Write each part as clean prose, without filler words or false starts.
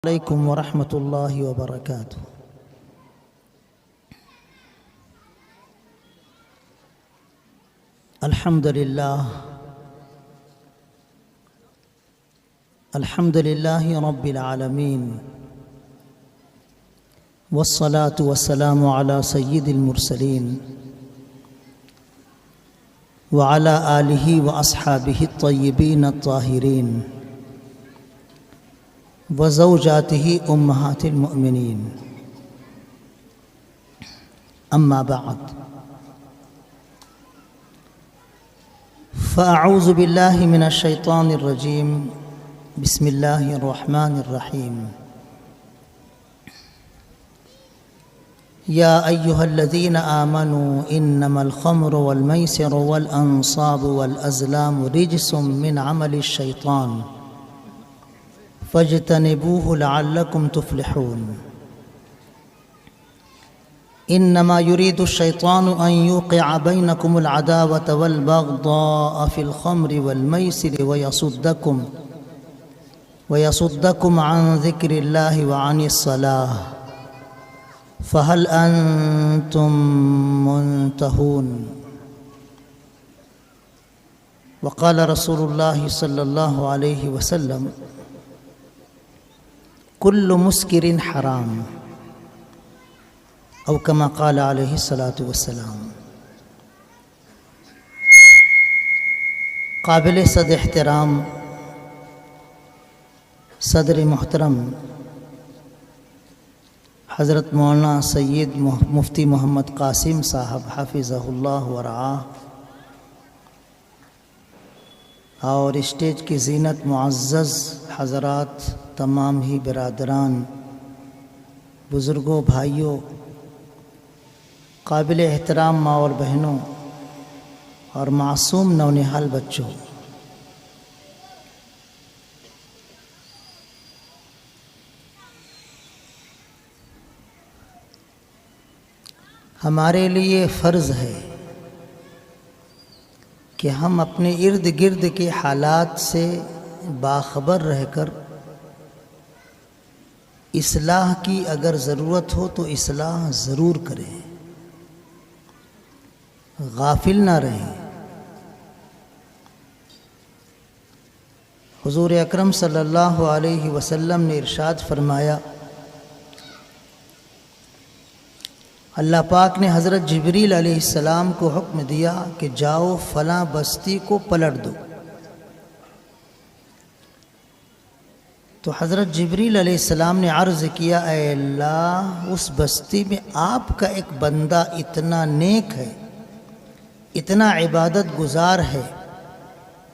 عليكم ورحمة الله وبركاته. الحمد لله رب العالمين، والصلاة والسلام على سيد المرسلين وعلى آله وأصحابه الطيبين الطاهرين وزوجاته أمهات المؤمنين. أما بعد، فأعوذ بالله من الشيطان الرجيم. بسم الله الرحمن الرحيم. يا أيها الذين آمنوا إنما الخمر والميسر والأنصاب والأزلام رجس من عمل الشيطان فاجتنبوه لعلكم تفلحون. إنما يريد الشيطان أن يوقع بينكم العداوة والبغضاء في الخمر والميسر ويصدكم عن ذكر الله وعن الصلاة فهل أنتم منتهون. وقال رسول الله صلى الله عليه وسلم: كل مسكر حرام، او كما قال علیہ الصلاۃ والسلام. قابل صد احترام صدر محترم حضرت مولانا سید مفتی محمد قاسم صاحب حفظہ اللہ ورعاہ، اور اسٹیج کی زینت معزز حضرات، تمام ہی برادران، بزرگوں، بھائیوں، قابل احترام ماں اور بہنوں، اور معصوم نونہال بچوں، ہمارے لیے فرض ہے کہ ہم اپنے ارد گرد کے حالات سے باخبر رہ کر اصلاح کی اگر ضرورت ہو تو اصلاح ضرور کریں، غافل نہ رہیں. حضور اکرم صلی اللہ علیہ وسلم نے ارشاد فرمایا، اللہ پاک نے حضرت جبریل علیہ السلام کو حکم دیا کہ جاؤ فلاں بستی کو پلٹ دو. تو حضرت جبریل علیہ السلام نے عرض کیا، اے اللہ، اس بستی میں آپ کا ایک بندہ اتنا نیک ہے، اتنا عبادت گزار ہے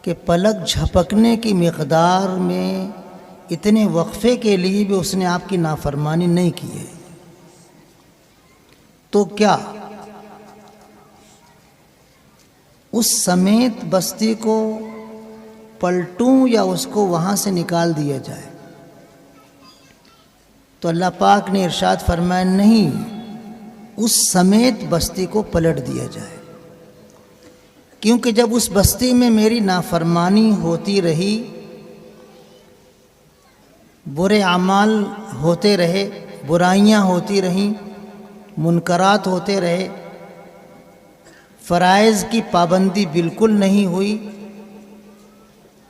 کہ پلک جھپکنے کی مقدار میں اتنے وقفے کے لیے بھی اس نے آپ کی نافرمانی نہیں کی ہے. تو کیا اس سمیت بستی کو پلٹوں یا اس کو وہاں سے نکال دیا جائے؟ تو اللہ پاک نے ارشاد فرمایا، نہیں، اس سمیت بستی کو پلٹ دیا جائے، کیونکہ جب اس بستی میں میری نافرمانی ہوتی رہی، برے اعمال ہوتے رہے، برائیاں ہوتی رہیں، منکرات ہوتے رہے، فرائض کی پابندی بالکل نہیں ہوئی،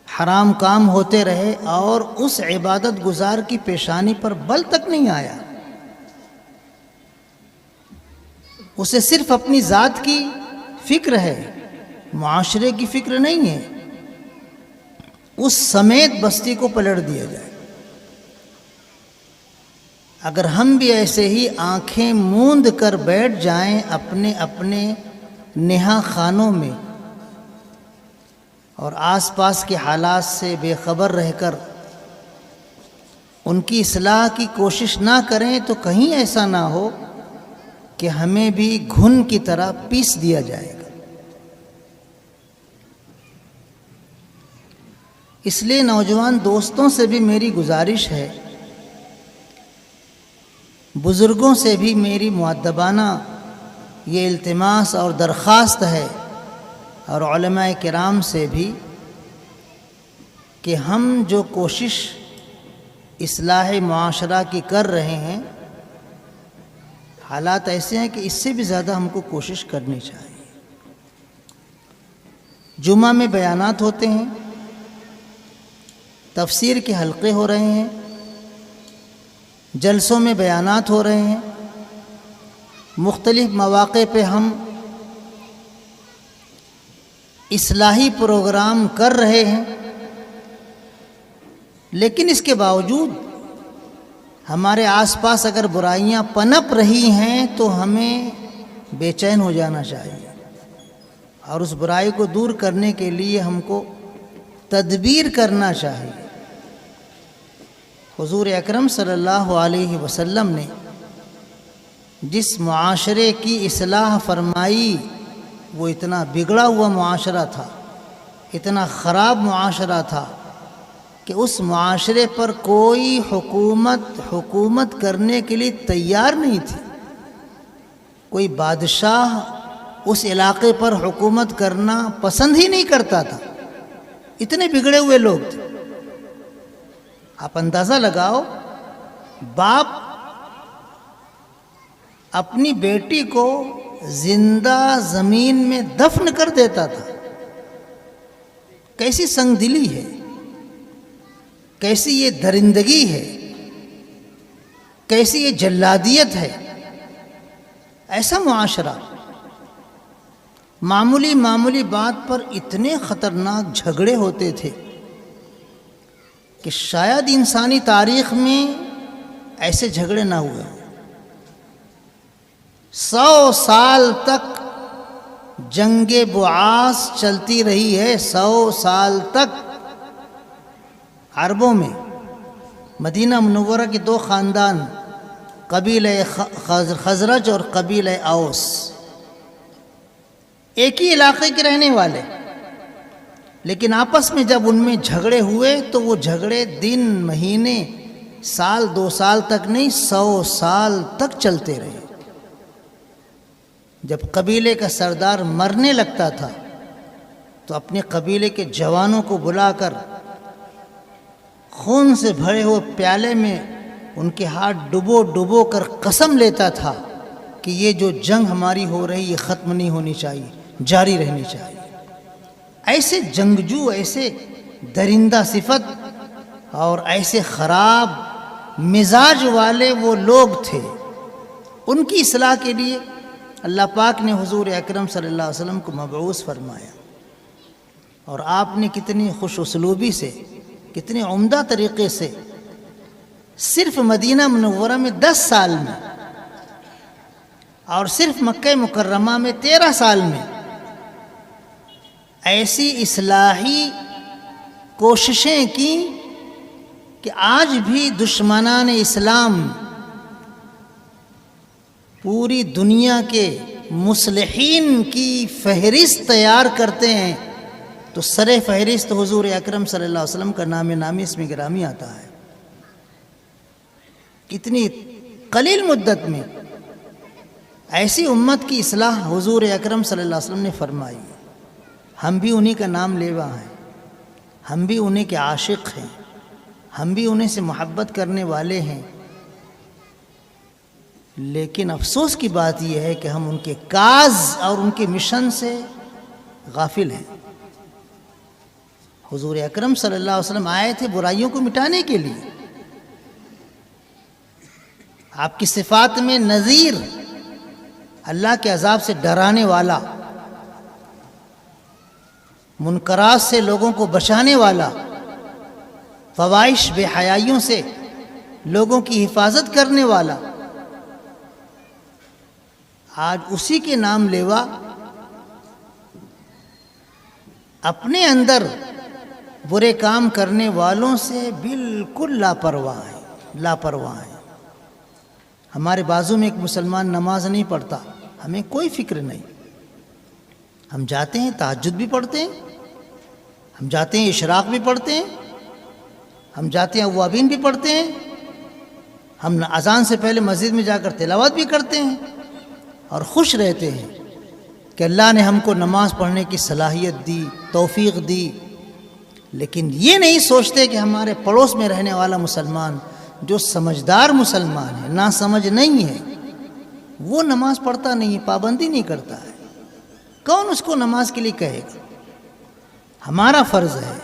حرام کام ہوتے رہے، اور اس عبادت گزار کی پیشانی پر بل تک نہیں آیا، اسے صرف اپنی ذات کی فکر ہے، معاشرے کی فکر نہیں ہے، اس سمیت بستی کو پلٹ دیا جائے. اگر ہم بھی ایسے ہی آنکھیں موند کر بیٹھ جائیں اپنے اپنے نہا خانوں میں، اور آس پاس کے حالات سے بے خبر رہ کر ان کی اصلاح کی کوشش نہ کریں، تو کہیں ایسا نہ ہو کہ ہمیں بھی گھن کی طرح پیس دیا جائے گا. اس لیے نوجوان دوستوں سے بھی میری گزارش ہے، بزرگوں سے بھی میری مؤدبانہ یہ التماس اور درخواست ہے، اور علماء کرام سے بھی، کہ ہم جو کوشش اصلاح معاشرہ کی کر رہے ہیں، حالات ایسے ہیں کہ اس سے بھی زیادہ ہم کو کوشش کرنی چاہیے۔ جمعہ میں بیانات ہوتے ہیں، تفسیر کے حلقے ہو رہے ہیں، جلسوں میں بیانات ہو رہے ہیں، مختلف مواقع پہ ہم اصلاحی پروگرام کر رہے ہیں، لیکن اس کے باوجود ہمارے آس پاس اگر برائیاں پنپ رہی ہیں تو ہمیں بے چین ہو جانا چاہیے، اور اس برائی کو دور کرنے کے لیے ہم کو تدبیر کرنا چاہیے۔ حضور اکرم صلی اللہ علیہ وسلم نے جس معاشرے کی اصلاح فرمائی وہ اتنا بگڑا ہوا معاشرہ تھا، اتنا خراب معاشرہ تھا کہ اس معاشرے پر کوئی حکومت کرنے کے لیے تیار نہیں تھی۔ کوئی بادشاہ اس علاقے پر حکومت کرنا پسند ہی نہیں کرتا تھا، اتنے بگڑے ہوئے لوگ تھے۔ آپ اندازہ لگاؤ، باپ اپنی بیٹی کو زندہ زمین میں دفن کر دیتا تھا۔ کیسی سنگ دلی ہے، کیسی یہ درندگی ہے، کیسی یہ جلادیت ہے۔ ایسا معاشرہ، معمولی بات پر اتنے خطرناک جھگڑے ہوتے تھے کہ شاید انسانی تاریخ میں ایسے جھگڑے نہ ہوئے۔ 100 سال تک جنگ بعاث چلتی رہی ہے، 100 سال تک عربوں میں۔ مدینہ منورہ کے 2 خاندان، قبیلہ خزرج اور قبیلہ اوس، ایک ہی علاقے کے رہنے والے، لیکن آپس میں جب ان میں جھگڑے ہوئے تو وہ جھگڑے دن، مہینے، سال، 2 سال تک نہیں، 100 سال تک چلتے رہے۔ جب قبیلے کا سردار مرنے لگتا تھا تو اپنے قبیلے کے جوانوں کو بلا کر خون سے بھرے ہوئے پیالے میں ان کے ہاتھ ڈبو کر قسم لیتا تھا کہ یہ جو جنگ ہماری ہو رہی یہ ختم نہیں ہونی چاہیے، جاری رہنی چاہیے۔ ایسے جنگجو، ایسے درندہ صفت اور ایسے خراب مزاج والے وہ لوگ تھے۔ ان کی اصلاح کے لیے اللہ پاک نے حضور اکرم صلی اللہ علیہ وسلم کو مبعوث فرمایا، اور آپ نے کتنی خوش اسلوبی سے، کتنے عمدہ طریقے سے صرف مدینہ منورہ میں 10 سال میں اور صرف مکہ مکرمہ میں 13 سال میں ایسی اصلاحی کوششیں کی کہ آج بھی دشمنان اسلام پوری دنیا کے مصلحین کی فہرست تیار کرتے ہیں تو سر فہرست حضور اکرم صلی اللہ علیہ وسلم کا نام نامی اس میں گرامی آتا ہے۔ کتنی قلیل مدت میں ایسی امت کی اصلاح حضور اکرم صلی اللہ علیہ وسلم نے فرمائی۔ ہم بھی انہی کا نام لیوا ہیں، ہم بھی انہی کے عاشق ہیں، ہم بھی انہیں سے محبت کرنے والے ہیں، لیکن افسوس کی بات یہ ہے کہ ہم ان کے کاز اور ان کے مشن سے غافل ہیں۔ حضور اکرم صلی اللہ علیہ وسلم آئے تھے برائیوں کو مٹانے کے لیے۔ آپ کی صفات میں نذیر، اللہ کے عذاب سے ڈرانے والا، منکرات سے لوگوں کو بچانے والا، فواحش بے حیائیوں سے لوگوں کی حفاظت کرنے والا، آج اسی کے نام لیوا اپنے اندر برے کام کرنے والوں سے بالکل لاپرواہ ہیں۔ ہمارے بازو میں ایک مسلمان نماز نہیں پڑھتا، ہمیں کوئی فکر نہیں۔ ہم جاتے ہیں تہجد بھی پڑھتے ہیں، ہم جاتے ہیں اشراق بھی پڑھتے ہیں، ہم جاتے ہیں اوابین بھی پڑھتے ہیں، ہم اذان سے پہلے مسجد میں جا کر تلاوت بھی کرتے ہیں، اور خوش رہتے ہیں کہ اللہ نے ہم کو نماز پڑھنے کی صلاحیت دی، توفیق دی۔ لیکن یہ نہیں سوچتے کہ ہمارے پڑوس میں رہنے والا مسلمان جو سمجھدار مسلمان ہے، نا سمجھ نہیں ہے، وہ نماز پڑھتا نہیں، پابندی نہیں کرتا ہے، کون اس کو نماز کے لیے کہے گا؟ ہمارا فرض ہے،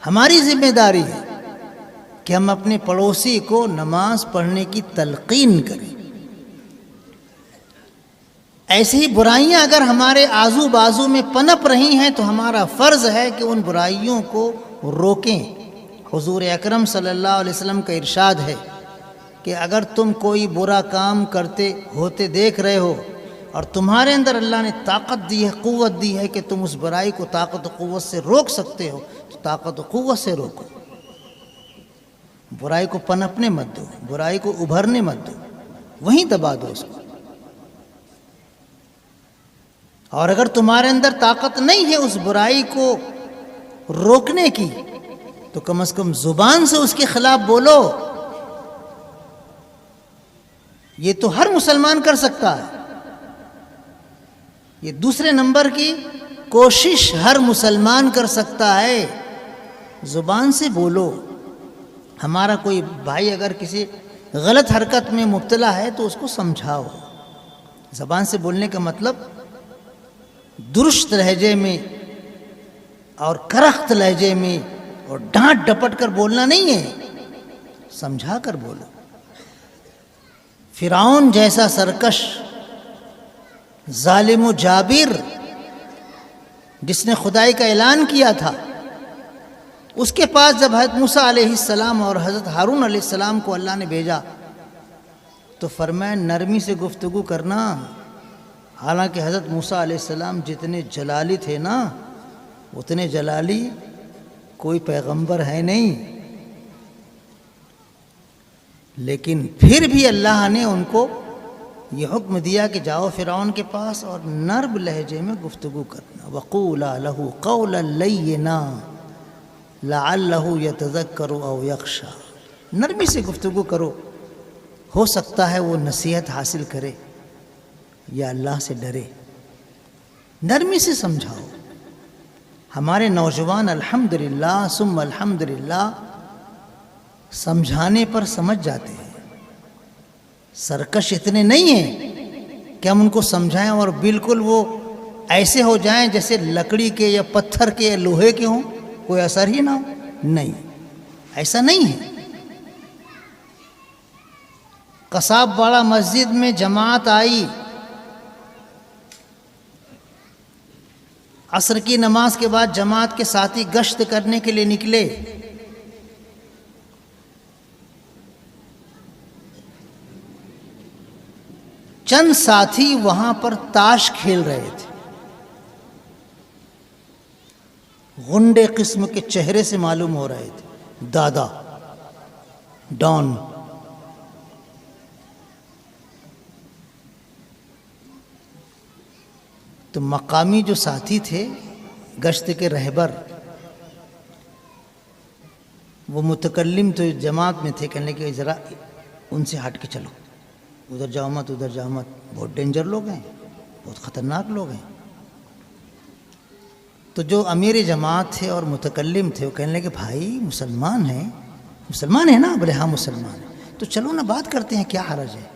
ہماری ذمہ داری ہے کہ ہم اپنے پڑوسی کو نماز پڑھنے کی تلقین کریں۔ ایسی ہی برائیاں اگر ہمارے آزو بازو میں پنپ رہی ہیں تو ہمارا فرض ہے کہ ان برائیوں کو روکیں۔ حضور اکرم صلی اللہ علیہ وسلم کا ارشاد ہے کہ اگر تم کوئی برا کام کرتے ہوتے دیکھ رہے ہو اور تمہارے اندر اللہ نے طاقت دی ہے، قوت دی ہے کہ تم اس برائی کو طاقت و قوت سے روک سکتے ہو، تو طاقت و قوت سے روکو، برائی کو پنپنے مت دو، برائی کو ابھرنے مت دو، وہیں دبا دو اس کو۔ اور اگر تمہارے اندر طاقت نہیں ہے اس برائی کو روکنے کی تو کم از کم زبان سے اس کے خلاف بولو۔ یہ تو ہر مسلمان کر سکتا ہے، یہ دوسرے نمبر کی کوشش ہر مسلمان کر سکتا ہے، زبان سے بولو۔ ہمارا کوئی بھائی اگر کسی غلط حرکت میں مبتلا ہے تو اس کو سمجھاؤ۔ زبان سے بولنے کا مطلب درست لہجے میں اور کرخت لہجے میں اور ڈانٹ ڈپٹ کر بولنا نہیں ہے، سمجھا کر بولو۔ فرعون جیسا سرکش ظالم و جابر جس نے خدائی کا اعلان کیا تھا، اس کے پاس جب حضرت موسیٰ علیہ السلام اور حضرت ہارون علیہ السلام کو اللہ نے بھیجا تو فرمایا نرمی سے گفتگو کرنا۔ حالانکہ حضرت موسیٰ علیہ السلام جتنے جلالی تھے نا، اتنے جلالی کوئی پیغمبر ہے نہیں، لیکن پھر بھی اللہ نے ان کو یہ حکم دیا کہ جاؤ فرعون کے پاس اور نرم لہجے میں گفتگو کرنا۔ وَقُولَا لَهُ قَوْلًا لَيِّنًا لَعَلَّهُ يَتَذَكَّرُ أَوْ يَخْشَىٰ، نرمی سے گفتگو کرو، ہو سکتا ہے وہ نصیحت حاصل کرے یا اللہ سے ڈرے۔ نرمی سے سمجھاؤ۔ ہمارے نوجوان الحمدللہ ثم الحمدللہ سمجھانے پر سمجھ جاتے ہیں، سرکش اتنے نہیں ہیں کہ ہم ان کو سمجھائیں اور بالکل وہ ایسے ہو جائیں جیسے لکڑی کے یا پتھر کے یا لوہے کے ہوں، کوئی اثر ہی نہ ہو، نہیں، ایسا نہیں ہے۔ قصاب واڑہ مسجد میں جماعت آئی، عصر کی نماز کے بعد جماعت کے ساتھی گشت کرنے کے لیے نکلے، چند ساتھی وہاں پر تاش کھیل رہے تھے، غنڈے قسم کے چہرے سے معلوم ہو رہے تھے، دادا ڈان۔ تو مقامی جو ساتھی تھے گشت کے رہبر، وہ متکلم تو جماعت میں تھے، کہنے کہ ذرا ان سے ہٹ کے چلو، ادھر جاؤ مت، ادھر جاؤ مت، بہت ڈینجر لوگ ہیں، بہت خطرناک لوگ ہیں۔ تو جو امیر جماعت تھے اور متکلم تھے وہ کہنے لگے بھائی مسلمان ہیں، مسلمان ہیں نا؟ بولے ہاں مسلمان ہیں، تو چلو نا بات کرتے ہیں، کیا حرج ہے؟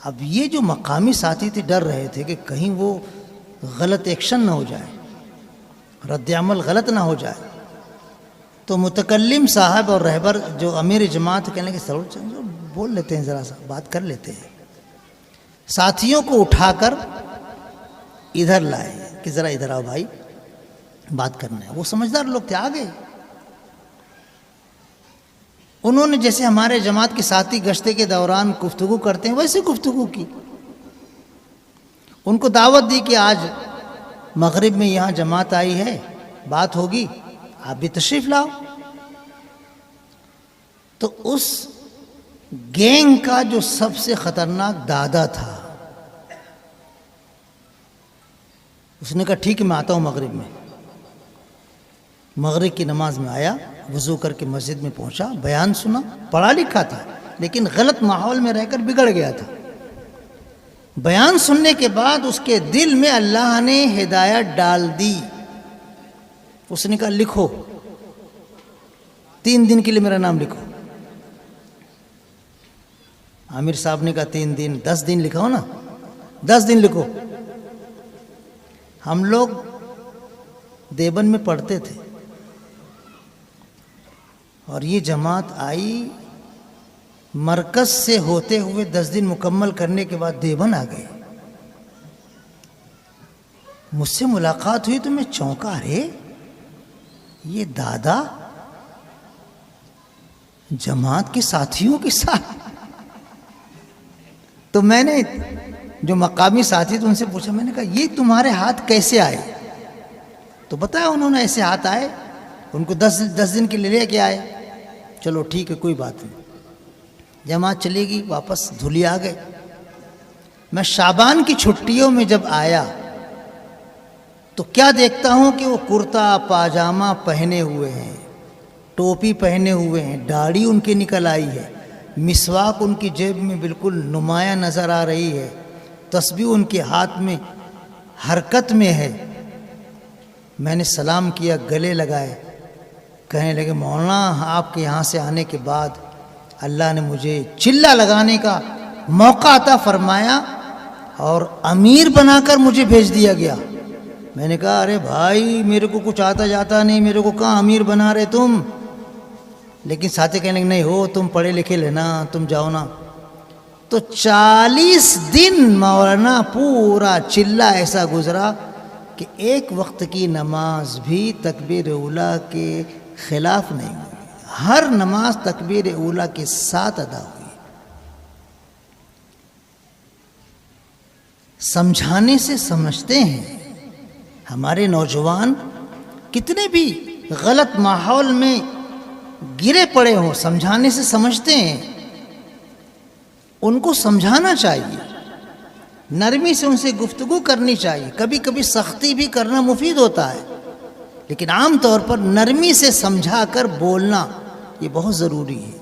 اب یہ جو مقامی ساتھی تھے ڈر رہے تھے کہ کہیں وہ غلط ایکشن نہ ہو جائے، رد عمل غلط نہ ہو جائے، تو متکلم صاحب اور رہبر جو امیر جماعت کہنے لگے چلو بول لیتے ہیں، ذرا سا بات کر لیتے ہیں۔ ساتھیوں کو اٹھا کر ادھر لائے کہ ذرا ادھر آؤ بھائی، بات کرنا ہے۔ وہ سمجھدار لوگ تھے، آ گئے۔ انہوں نے جیسے ہمارے جماعت کے ساتھی گشتے کے دوران گفتگو کرتے ہیں ویسے گفتگو کی، ان کو دعوت دی کہ آج مغرب میں یہاں جماعت آئی ہے، بات ہوگی، آپ بھی تشریف لاؤ۔ تو اس گینگ کا جو سب سے خطرناک دادا تھا، اس نے کہا ٹھیک ہے میں آتا ہوں مغرب میں۔ مغرب کی نماز میں آیا، وضو کر کے مسجد میں پہنچا، بیان سنا، پڑھا لکھا تھا لیکن غلط ماحول میں رہ کر بگڑ گیا تھا۔ بیان سننے کے بعد اس کے دل میں اللہ نے ہدایت ڈال دی، اس نے کہا لکھو 3 دن کے لیے میرا نام لکھو۔ عامر صاحب نے کہا 3 دن، 10 دن لکھاؤ نا، 10 دن لکھو۔ ہم لوگ دیوبند میں پڑھتے تھے اور یہ جماعت آئی، مرکز سے ہوتے ہوئے 10 دن مکمل کرنے کے بعد دیوبند آ گئے۔ مجھ سے ملاقات ہوئی تو میں چونکا، ارے یہ دادا جماعت کے ساتھیوں کے ساتھ۔ تو میں نے جو مقامی ساتھی تھے ان سے پوچھا، میں نے کہا یہ تمہارے ہاتھ کیسے آئے؟ تو بتایا انہوں نے ایسے ہاتھ آئے، ان کو 10 دن کے لیے لے کے آئے۔ چلو ٹھیک ہے، کوئی بات نہیں، جماعت چلے گی، واپس دھولی آ گئے۔ میں شعبان کی چھٹیوں میں جب آیا تو کیا دیکھتا ہوں کہ وہ کرتا پاجامہ پہنے ہوئے ہیں، ٹوپی پہنے ہوئے ہیں، داڑھی ان کی نکل آئی ہے، مسواک ان کی جیب میں بالکل نمایاں نظر آ رہی ہے، تسبیح ان کے ہاتھ میں حرکت میں ہے۔ میں نے سلام کیا، گلے لگائے، کہنے لگے مولانا آپ کے یہاں سے آنے کے بعد اللہ نے مجھے چلہ لگانے کا موقع عطا فرمایا اور امیر بنا کر مجھے بھیج دیا گیا۔ میں نے کہا ارے بھائی میرے کو کچھ آتا جاتا نہیں، میرے کو کہاں امیر بنا رہے تم؟ لیکن ساتھی کہنے لگے نہیں ہو تم پڑھے لکھے لینا، تم جاؤ نا۔ تو 40 دن مولانا پورا چلہ ایسا گزرا کہ ایک وقت کی نماز بھی تکبیر اولیٰ کے خلاف نہیں ہوئی، ہر نماز تکبیر اولیٰ کے ساتھ ادا ہوئی۔ سمجھانے سے سمجھتے ہیں۔ ہمارے نوجوان کتنے بھی غلط ماحول میں گرے پڑے ہوں، سمجھانے سے سمجھتے ہیں۔ ان کو سمجھانا چاہیے، نرمی سے ان سے گفتگو کرنی چاہیے۔ کبھی کبھی سختی بھی کرنا مفید ہوتا ہے، لیکن عام طور پر نرمی سے سمجھا کر بولنا یہ بہت ضروری ہے۔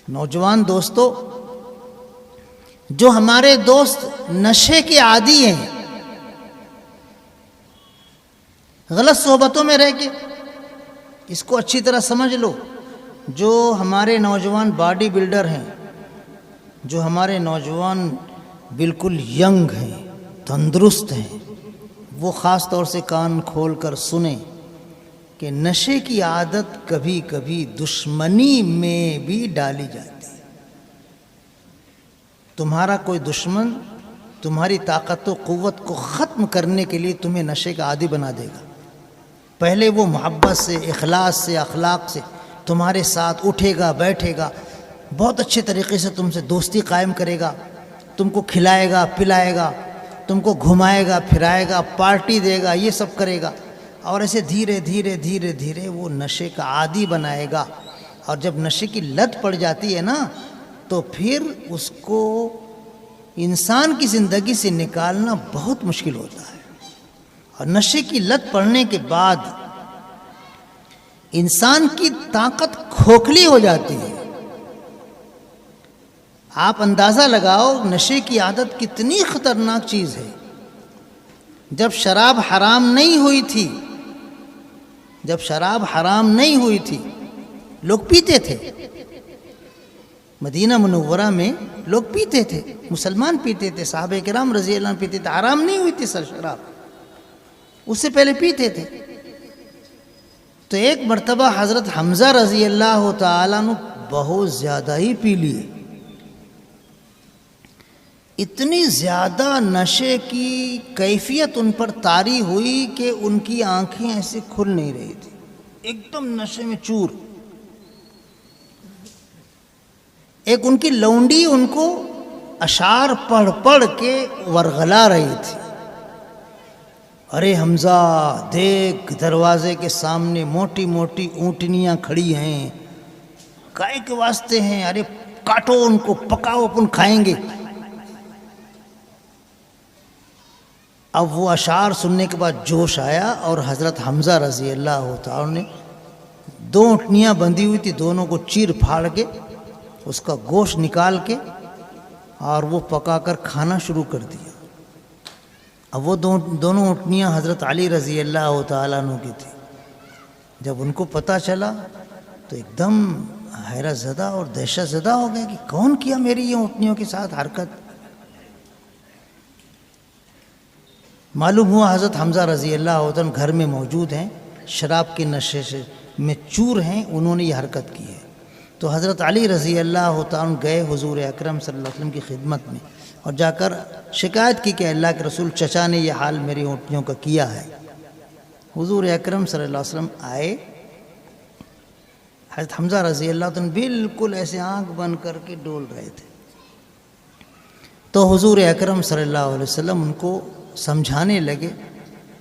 نوجوان دوستو، جو ہمارے دوست نشے کے عادی ہیں، غلط صحبتوں میں رہ کے، اس کو اچھی طرح سمجھ لو، جو ہمارے نوجوان باڈی بلڈر ہیں، جو ہمارے نوجوان بالکل ینگ ہیں، تندرست ہیں، وہ خاص طور سے کان کھول کر سنیں کہ نشے کی عادت کبھی کبھی دشمنی میں بھی ڈالی جاتی ہے۔ تمہارا کوئی دشمن تمہاری طاقت و قوت کو ختم کرنے کے لیے تمہیں نشے کا عادی بنا دے گا۔ پہلے وہ محبت سے، اخلاص سے، اخلاق سے تمہارے ساتھ اٹھے گا، بیٹھے گا، بہت اچھے طریقے سے تم سے دوستی قائم کرے گا، تم کو کھلائے گا، پلائے گا، تم کو گھمائے گا، پھرائے گا، پارٹی دے گا، یہ سب کرے گا، اور ایسے دھیرے دھیرے دھیرے دھیرے وہ نشے کا عادی بنائے گا۔ اور جب نشے کی لت پڑ جاتی ہے نا، تو پھر اس کو انسان کی زندگی سے نکالنا بہت مشکل ہوتا ہے۔ اور نشے کی لت پڑنے کے بعد انسان کی طاقت کھوکھلی ہو جاتی ہے۔ آپ اندازہ لگاؤ نشے کی عادت کتنی خطرناک چیز ہے۔ جب شراب حرام نہیں ہوئی تھی، جب شراب حرام نہیں ہوئی تھی، لوگ پیتے تھے۔ مدینہ منورہ میں لوگ پیتے تھے، مسلمان پیتے تھے، صحابہ کرام رضی اللہ عنہ پیتے تھے، حرام نہیں ہوئی تھی سر شراب، اس سے پہلے پیتے تھے۔ تو ایک مرتبہ حضرت حمزہ رضی اللہ تعالیٰ عنہ بہت زیادہ ہی پی لیے، اتنی زیادہ نشے کی کیفیت ان پر طاری ہوئی کہ ان کی آنکھیں ایسے کھل نہیں رہی تھی، ایک دم نشے میں چور۔ ایک ان کی لونڈی ان کو اشعار پڑھ پڑھ کے ورغلا رہی تھی، ارے حمزہ دیکھ دروازے کے سامنے موٹی موٹی اونٹنیاں کھڑی ہیں، گائے کے واسطے ہیں، ارے کاٹو ان کو، پکاؤ، اپن کھائیں گے۔ اب وہ اشعار سننے کے بعد جوش آیا اور حضرت حمزہ رضی اللہ تعالیٰ نے 2 اونٹنیاں بندھی ہوئی تھی، دونوں کو چیر پھاڑ کے اس کا گوشت نکال کے اور وہ پکا کر کھانا شروع کر دیا۔ اب وہ دونوں اونٹنیاں حضرت علی رضی اللہ تعالیٰ عنہ کی تھی۔ جب ان کو پتہ چلا تو ایک دم حیرت زدہ اور دہشت زدہ ہو گئے کہ کون کیا میری یہ اونٹنیوں کے ساتھ حرکت. معلوم ہوا حضرت حمزہ رضی اللہ عنہ گھر میں موجود ہیں، شراب کے نشے سے میں چور ہیں، انہوں نے یہ حرکت کی ہے. تو حضرت علی رضی اللہ تعالیٰ گئے حضور اکرم صلی اللہ علیہ وسلم کی خدمت میں اور جا کر شکایت کی کہ اللہ کے رسول چچا نے یہ حال میری اونٹنیوں کا کیا ہے. حضور اکرم صلی اللہ علیہ وسلم آئے. حضرت حمزہ رضی اللہ عنہ بالکل ایسے آنکھ بند کر کے ڈول رہے تھے. تو حضور اکرم صلی اللہ علیہ وسلم ان کو سمجھانے لگے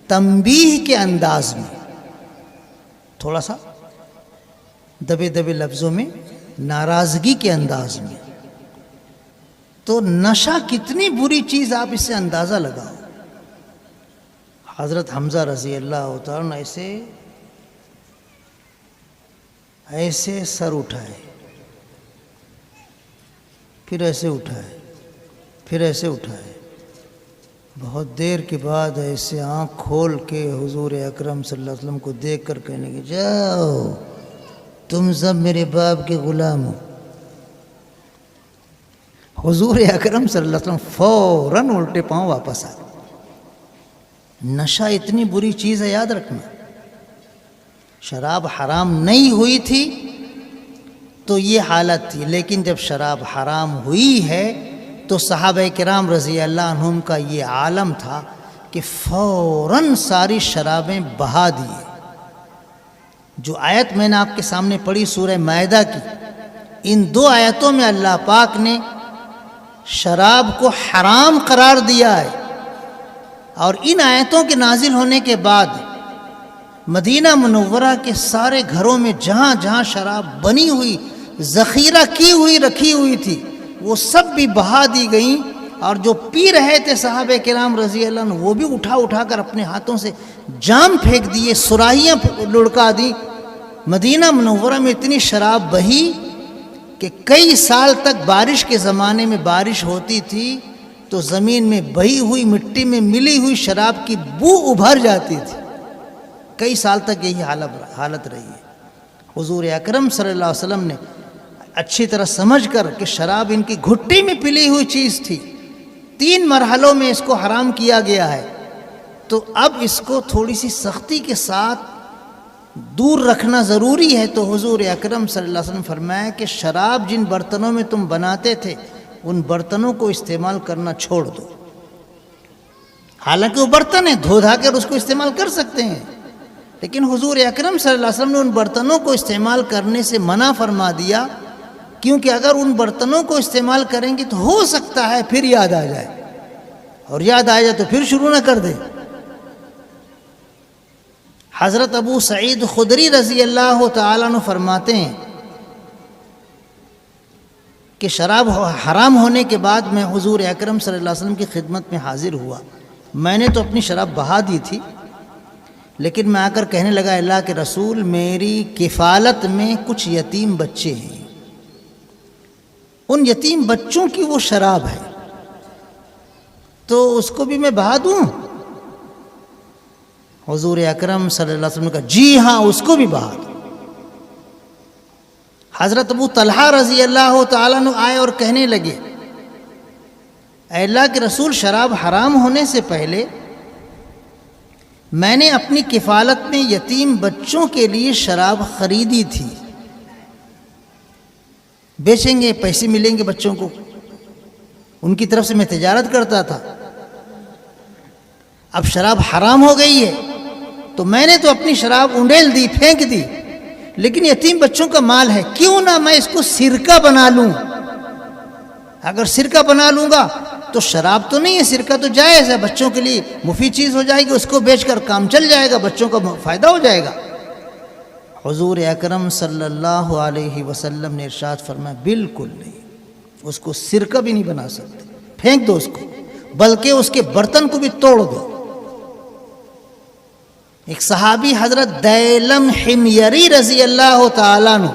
تنبیہ کے انداز میں، تھوڑا سا دبے دبے لفظوں میں، ناراضگی کے انداز میں. تو نشہ کتنی بری چیز آپ اس سے اندازہ لگاؤ. حضرت حمزہ رضی اللہ تعالیٰ ایسے سر اٹھائے، پھر ایسے اٹھائے، پھر ایسے اٹھائے. بہت دیر کے بعد ایسے آنکھ کھول کے حضور اکرم صلی اللہ علیہ وسلم کو دیکھ کر کہنے لگے جاؤ تم سب میرے باپ کے غلام ہو. حضور اکرم صلی اللہ علیہ وسلم فوراً الٹے پاؤں واپس آ گئے. نشہ اتنی بری چیز ہے، یاد رکھنا. شراب حرام نہیں ہوئی تھی تو یہ حالت تھی، لیکن جب شراب حرام ہوئی ہے تو صحابہ کرام رضی اللہ عنہم کا یہ عالم تھا کہ فوراً ساری شرابیں بہا دیے. جو آیت میں نے آپ کے سامنے پڑھی سورہ مائدہ کی، ان 2 آیتوں میں اللہ پاک نے شراب کو حرام قرار دیا ہے. اور ان آیتوں کے نازل ہونے کے بعد مدینہ منورہ کے سارے گھروں میں جہاں جہاں شراب بنی ہوئی، ذخیرہ کی ہوئی رکھی ہوئی تھی، وہ سب بھی بہا دی گئیں. اور جو پی رہے تھے صحابہ کرام رضی اللہ عنہ وہ بھی اٹھا اٹھا کر اپنے ہاتھوں سے جام پھینک دیے، سراہیاں لڑکا دی. مدینہ منورہ میں اتنی شراب بہی کہ کئی سال تک بارش کے زمانے میں بارش ہوتی تھی تو زمین میں بہی ہوئی مٹی میں ملی ہوئی شراب کی بو ابھر جاتی تھی. کئی سال تک یہی حالت رہی ہے. حضور اکرم صلی اللہ علیہ وسلم نے اچھی طرح سمجھ کر کہ شراب ان کی گھٹی میں پلی ہوئی چیز تھی، 3 مرحلوں میں اس کو حرام کیا گیا ہے، تو اب اس کو تھوڑی سی سختی کے ساتھ دور رکھنا ضروری ہے. تو حضور اکرم صلی اللہ علیہ وسلم فرمایا کہ شراب جن برتنوں میں تم بناتے تھے ان برتنوں کو استعمال کرنا چھوڑ دو. حالانکہ وہ برتن ہیں، دھو دھا کر اس کو استعمال کر سکتے ہیں، لیکن حضور اکرم صلی اللہ علیہ وسلم نے ان برتنوں کو استعمال کرنے سے منع فرما دیا، کیونکہ اگر ان برتنوں کو استعمال کریں گے تو ہو سکتا ہے پھر یاد آ جائے، اور یاد آ جائے تو پھر شروع نہ کر دے. حضرت ابو سعید خدری رضی اللہ تعالیٰ عنہ فرماتے ہیں کہ شراب حرام ہونے کے بعد میں حضور اکرم صلی اللہ علیہ وسلم کی خدمت میں حاضر ہوا. میں نے تو اپنی شراب بہا دی تھی، لیکن میں آ کر کہنے لگا اللہ کے رسول میری کفالت میں کچھ یتیم بچے ہیں، ان یتیم بچوں کی وہ شراب ہے تو اس کو بھی میں بہا دوں؟ حضور اکرم صلی اللہ علیہ وسلم نے کہا جی ہاں اس کو بھی بہا دو. حضرت ابو طلحہ رضی اللہ تعالیٰ عنہ آئے اور کہنے لگے اے اللہ کے رسول شراب حرام ہونے سے پہلے میں نے اپنی کفالت میں یتیم بچوں کے لیے شراب خریدی تھی، بیچیں گے پیسے ملیں گے بچوں کو، ان کی طرف سے میں تجارت کرتا تھا. اب شراب حرام ہو گئی ہے تو میں نے تو اپنی شراب انڈیل دی، پھینک دی، لیکن یتیم بچوں کا مال ہے، کیوں نہ میں اس کو سرکہ بنا لوں. اگر سرکہ بنا لوں گا تو شراب تو نہیں ہے، سرکہ تو جائز ہے، بچوں کے لیے مفید چیز ہو جائے گی، اس کو بیچ کر کام چل جائے گا، بچوں کا فائدہ ہو جائے گا. حضور اکرم صلی اللہ علیہ وسلم نے ارشاد فرمایا بالکل نہیں، اس کو سرکہ بھی نہیں بنا سکتے، پھینک دو اس کو، بلکہ اس کے برتن کو بھی توڑ دو. ایک صحابی حضرت دیلم حمیری رضی اللہ تعالیٰ عنہ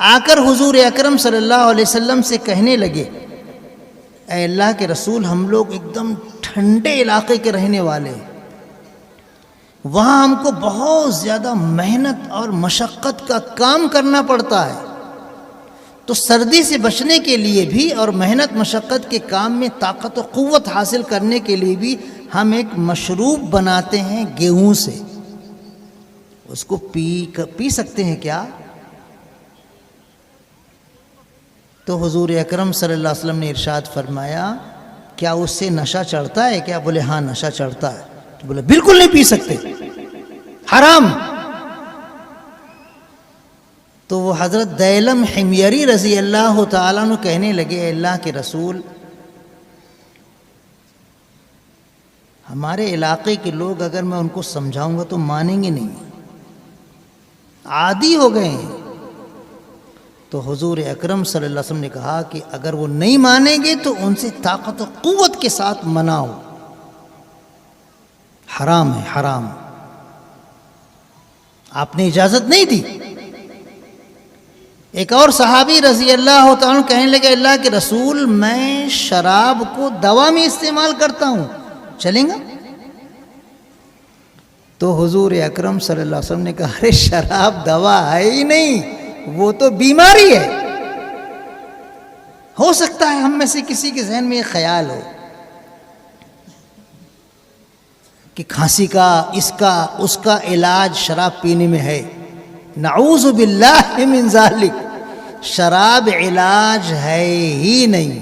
آ کر حضور اکرم صلی اللہ علیہ وسلم سے کہنے لگے اے اللہ کے رسول ہم لوگ ایک دم ٹھنڈے علاقے کے رہنے والے ہیں، وہاں ہم کو بہت زیادہ محنت اور مشقت کا کام کرنا پڑتا ہے. تو سردی سے بچنے کے لیے بھی اور محنت مشقت کے کام میں طاقت و قوت حاصل کرنے کے لیے بھی ہم ایک مشروب بناتے ہیں گیہوں سے. اس کو پی سکتے ہیں کیا؟ تو حضور اکرم صلی اللہ علیہ وسلم نے ارشاد فرمایا کیا اس سے نشہ چڑھتا ہے کیا؟ بولے ہاں نشہ چڑھتا ہے. تو بولے بالکل نہیں پی سکتے، حرام. تو وہ حضرت دیلم حمیری رضی اللہ تعالیٰ عنہ کہنے لگے اے اللہ کے رسول، ہمارے علاقے کے لوگ اگر میں ان کو سمجھاؤں گا تو مانیں گے نہیں، عادی ہو گئے ہیں. تو حضور اکرم صلی اللہ علیہ وسلم نے کہا کہ اگر وہ نہیں مانیں گے تو ان سے طاقت و قوت کے ساتھ مناؤ، حرام ہے حرام. آپ نے اجازت نہیں دی. ایک اور صحابی رضی اللہ تعالیٰ عنہ کہنے لگے اللہ کے رسول میں شراب کو دوا میں استعمال کرتا ہوں، چلیں گا؟ تو حضور اکرم صلی اللہ علیہ وسلم نے کہا ارے شراب دوا ہے ہی نہیں، وہ تو بیماری ہے. ہو سکتا ہے ہم میں سے کسی کے ذہن میں یہ خیال ہو کہ کھانسی کا اس کا علاج شراب پینے میں ہے. نعوذ باللہ من ذالک، شراب علاج ہے ہی نہیں.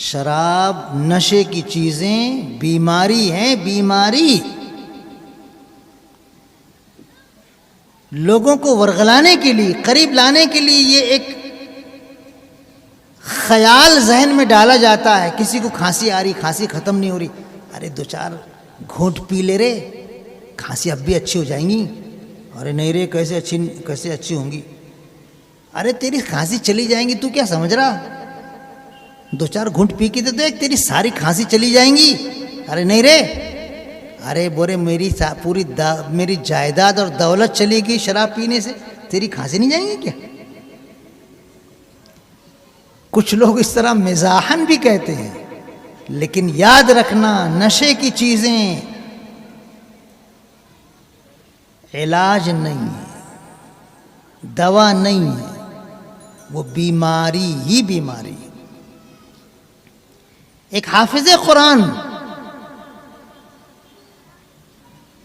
شراب نشے کی چیزیں بیماری ہیں، بیماری. لوگوں کو ورغلانے کے لیے، قریب لانے کے لیے یہ ایک خیال ذہن میں ڈالا جاتا ہے. کسی کو کھانسی آ رہی، کھانسی ختم نہیں ہو رہی، ارے دو چار گھونٹ پی لے رے، کھانسی اب بھی اچھی ہو جائیں گی. ارے نہیں رے کیسے اچھی ہوں گی؟ ارے تیری کھانسی چلی جائیں گی، تو کیا سمجھ رہا؟ دو چار گھونٹ پی کے تو دیکھ تیری ساری کھانسی چلی جائیں گی. ارے نہیں رے، ارے بورے میری جائیداد اور دولت چلے گی شراب پینے سے، تیری کھانسی نہیں جائیں گی کیا؟ کچھ لوگ اس طرح مزاحن بھی کہتے ہیں، لیکن یاد رکھنا نشے کی چیزیں علاج نہیں ہے، دوا نہیں ہے، وہ بیماری ہی بیماری ہے. ایک حافظ قرآن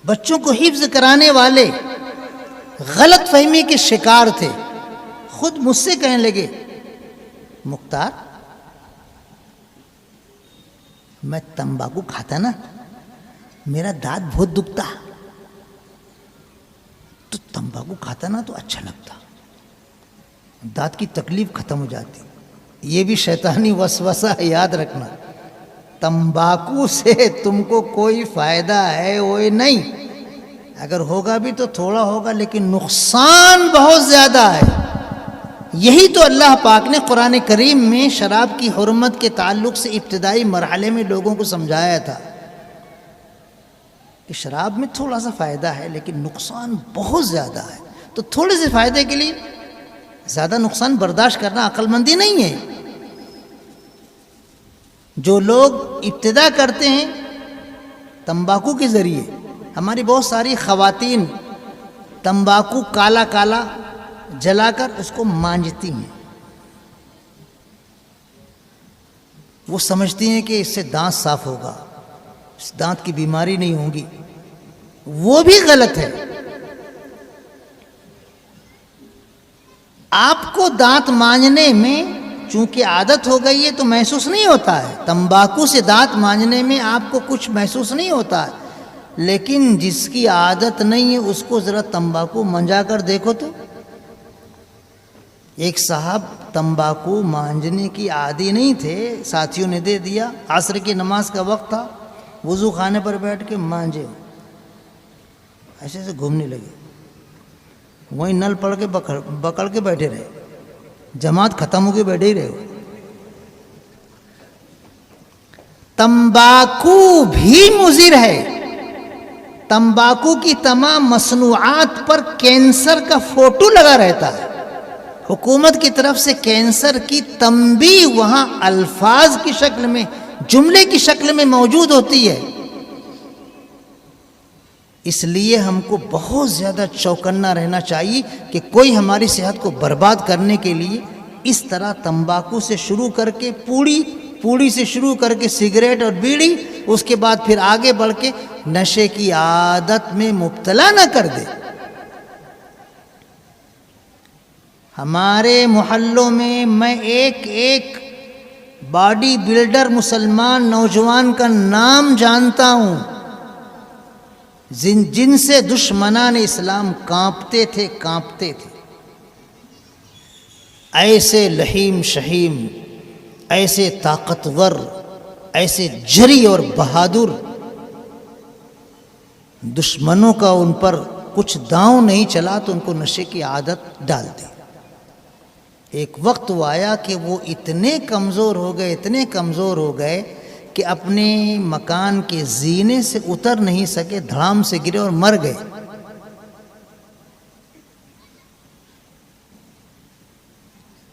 بچوں کو حفظ کرانے والے غلط فہمی کے شکار تھے. خود مجھ سے کہنے لگے مختار میں تمباکو کھاتا نا میرا دانت بہت دکھتا، تو تمباکو کھاتا نا تو اچھا لگتا، دانت کی تکلیف ختم ہو جاتی. یہ بھی شیطانی وسوسہ ہے، یاد رکھنا. تمباکو سے تم کو کوئی فائدہ ہے وہ نہیں، اگر ہوگا بھی تو تھوڑا ہوگا، لیکن نقصان بہت زیادہ ہے. یہی تو اللہ پاک نے قرآن کریم میں شراب کی حرمت کے تعلق سے ابتدائی مرحلے میں لوگوں کو سمجھایا تھا کہ شراب میں تھوڑا سا فائدہ ہے لیکن نقصان بہت زیادہ ہے. تو تھوڑے سے فائدے کے لیے زیادہ نقصان برداشت کرنا عقل مندی نہیں ہے. جو لوگ ابتدا کرتے ہیں تمباکو کے ذریعے، ہماری بہت ساری خواتین تمباکو کالا کالا جلا کر اس کو مانجتی ہیں. وہ سمجھتی ہیں کہ اس سے دانت صاف ہوگا، اس دانت کی بیماری نہیں ہوگی. وہ بھی غلط ہے. آپ کو دانت مانجنے میں چونکہ عادت ہو گئی ہے تو محسوس نہیں ہوتا ہے. تمباکو سے دانت مانجنے میں آپ کو کچھ محسوس نہیں ہوتا ہے، لیکن جس کی عادت نہیں ہے اس کو ذرا تمباکو منجا کر دیکھو تو. ایک صاحب تمباکو مانجنے کی عادی نہیں تھے، ساتھیوں نے دے دیا، عصر کی نماز کا وقت تھا، وضو خانے پر بیٹھ کے مانجے، ایسے سے گھومنے لگے، وہیں نل پڑ کے بکڑ کے بیٹھے رہے، جماعت ختم ہو کے بیٹھے ہی رہے. تمباکو بھی مضر ہے. تمباکو کی تمام مصنوعات پر کینسر کا فوٹو لگا رہتا ہے. حکومت کی طرف سے کینسر کی تنبیہ وہاں الفاظ کی شکل میں، جملے کی شکل میں موجود ہوتی ہے. اس لیے ہم کو بہت زیادہ چوکنا رہنا چاہیے کہ کوئی ہماری صحت کو برباد کرنے کے لیے اس طرح تمباکو سے شروع کر کے پوڑی سے شروع کر کے سگریٹ اور بیڑی، اس کے بعد پھر آگے بڑھ کے نشے کی عادت میں مبتلا نہ کر دے۔ ہمارے محلوں میں ایک باڈی بلڈر مسلمان نوجوان کا نام جانتا ہوں جن سے دشمنان اسلام کانپتے تھے۔ ایسے لحیم شہیم، ایسے طاقتور، ایسے جری اور بہادر، دشمنوں کا ان پر کچھ داؤں نہیں چلا تو ان کو نشے کی عادت ڈال دی۔ ایک وقت وہ آیا کہ وہ اتنے کمزور ہو گئے کہ اپنے مکان کے زینے سے اتر نہیں سکے، دھڑام سے گرے اور مر گئے۔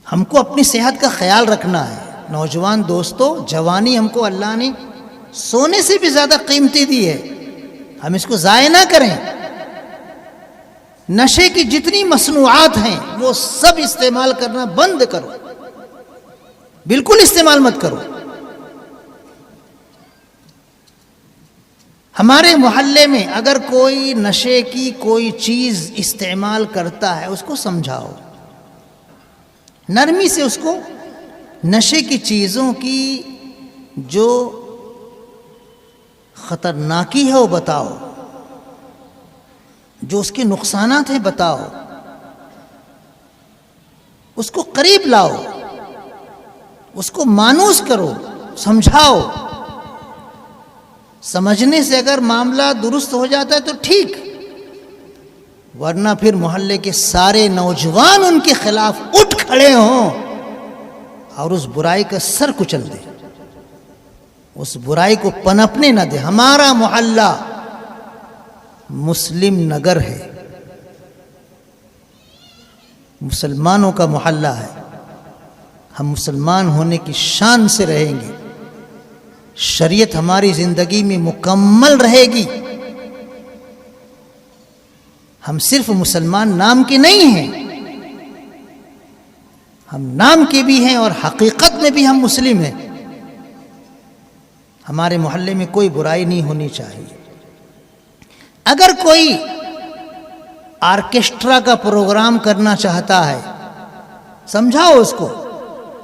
ہم کو اپنی صحت کا خیال رکھنا ہے نوجوان دوستو۔ جوانی ہم کو اللہ نے سونے سے بھی زیادہ قیمتی دی ہے، ہم اس کو ضائع نہ کریں۔ نشے کی جتنی مصنوعات ہیں وہ سب استعمال کرنا بند کرو، بالکل استعمال مت کرو۔ ہمارے محلے میں اگر کوئی نشے کی کوئی چیز استعمال کرتا ہے اس کو سمجھاؤ، نرمی سے اس کو نشے کی چیزوں کی جو خطرناکی ہے وہ بتاؤ، جو اس کے نقصانات ہیں بتاؤ، اس کو قریب لاؤ، اس کو مانوس کرو، سمجھاؤ۔ سمجھنے سے اگر معاملہ درست ہو جاتا ہے تو ٹھیک، ورنہ پھر محلے کے سارے نوجوان ان کے خلاف اٹھ کھڑے ہوں اور اس برائی کا سر کچل دے، اس برائی کو پنپنے نہ دے۔ ہمارا محلہ مسلم نگر ہے، مسلمانوں کا محلہ ہے، ہم مسلمان ہونے کی شان سے رہیں گے، شریعت ہماری زندگی میں مکمل رہے گی۔ ہم صرف مسلمان نام کے نہیں ہیں، ہم نام کے بھی ہیں اور حقیقت میں بھی ہم مسلم ہیں۔ ہمارے محلے میں کوئی برائی نہیں ہونی چاہیے۔ اگر کوئی آرکیسٹرا کا پروگرام کرنا چاہتا ہے سمجھاؤ اس کو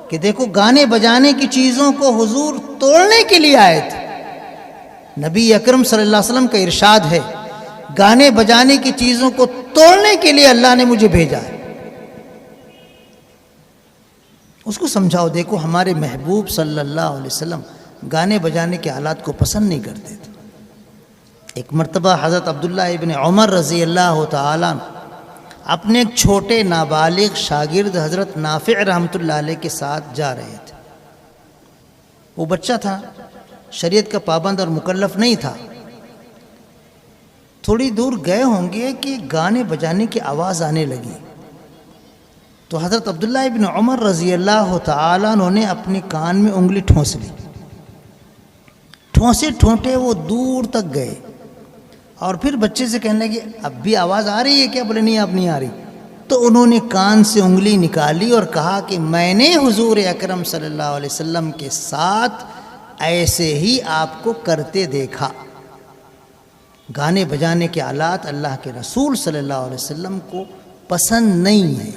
کہ دیکھو گانے بجانے کی چیزوں کو حضور توڑنے کے لیے آئے تھے۔ نبی اکرم صلی اللہ علیہ وسلم کا ارشاد ہے گانے بجانے کی چیزوں کو توڑنے کے لیے اللہ نے مجھے بھیجا ہے۔ اس کو سمجھاؤ، دیکھو ہمارے محبوب صلی اللہ علیہ وسلم گانے بجانے کے آلات کو پسند نہیں کرتے تھے۔ ایک مرتبہ حضرت عبداللہ ابن عمر رضی اللہ تعالیٰ اپنے ایک چھوٹے نابالغ شاگرد حضرت نافع رحمۃ اللہ علیہ کے ساتھ جا رہے تھے۔ وہ بچہ تھا، شریعت کا پابند اور مکلف نہیں تھا۔ تھوڑی دور گئے ہوں گے کہ گانے بجانے کی آواز آنے لگی، تو حضرت عبداللہ ابن عمر رضی اللہ تعالیٰ انہوں نے اپنے کان میں انگلی ٹھونس لی۔ ٹھونسے ٹھونٹے وہ دور تک گئے اور پھر بچے سے کہنے لگے اب بھی آواز آ رہی ہے کیا؟ بولے نہیں اب نہیں آ رہی۔ تو انہوں نے کان سے انگلی نکالی اور کہا کہ میں نے حضور اکرم صلی اللہ علیہ وسلم کے ساتھ ایسے ہی آپ کو کرتے دیکھا۔ گانے بجانے کے آلات اللہ کے رسول صلی اللہ علیہ وسلم کو پسند نہیں ہے۔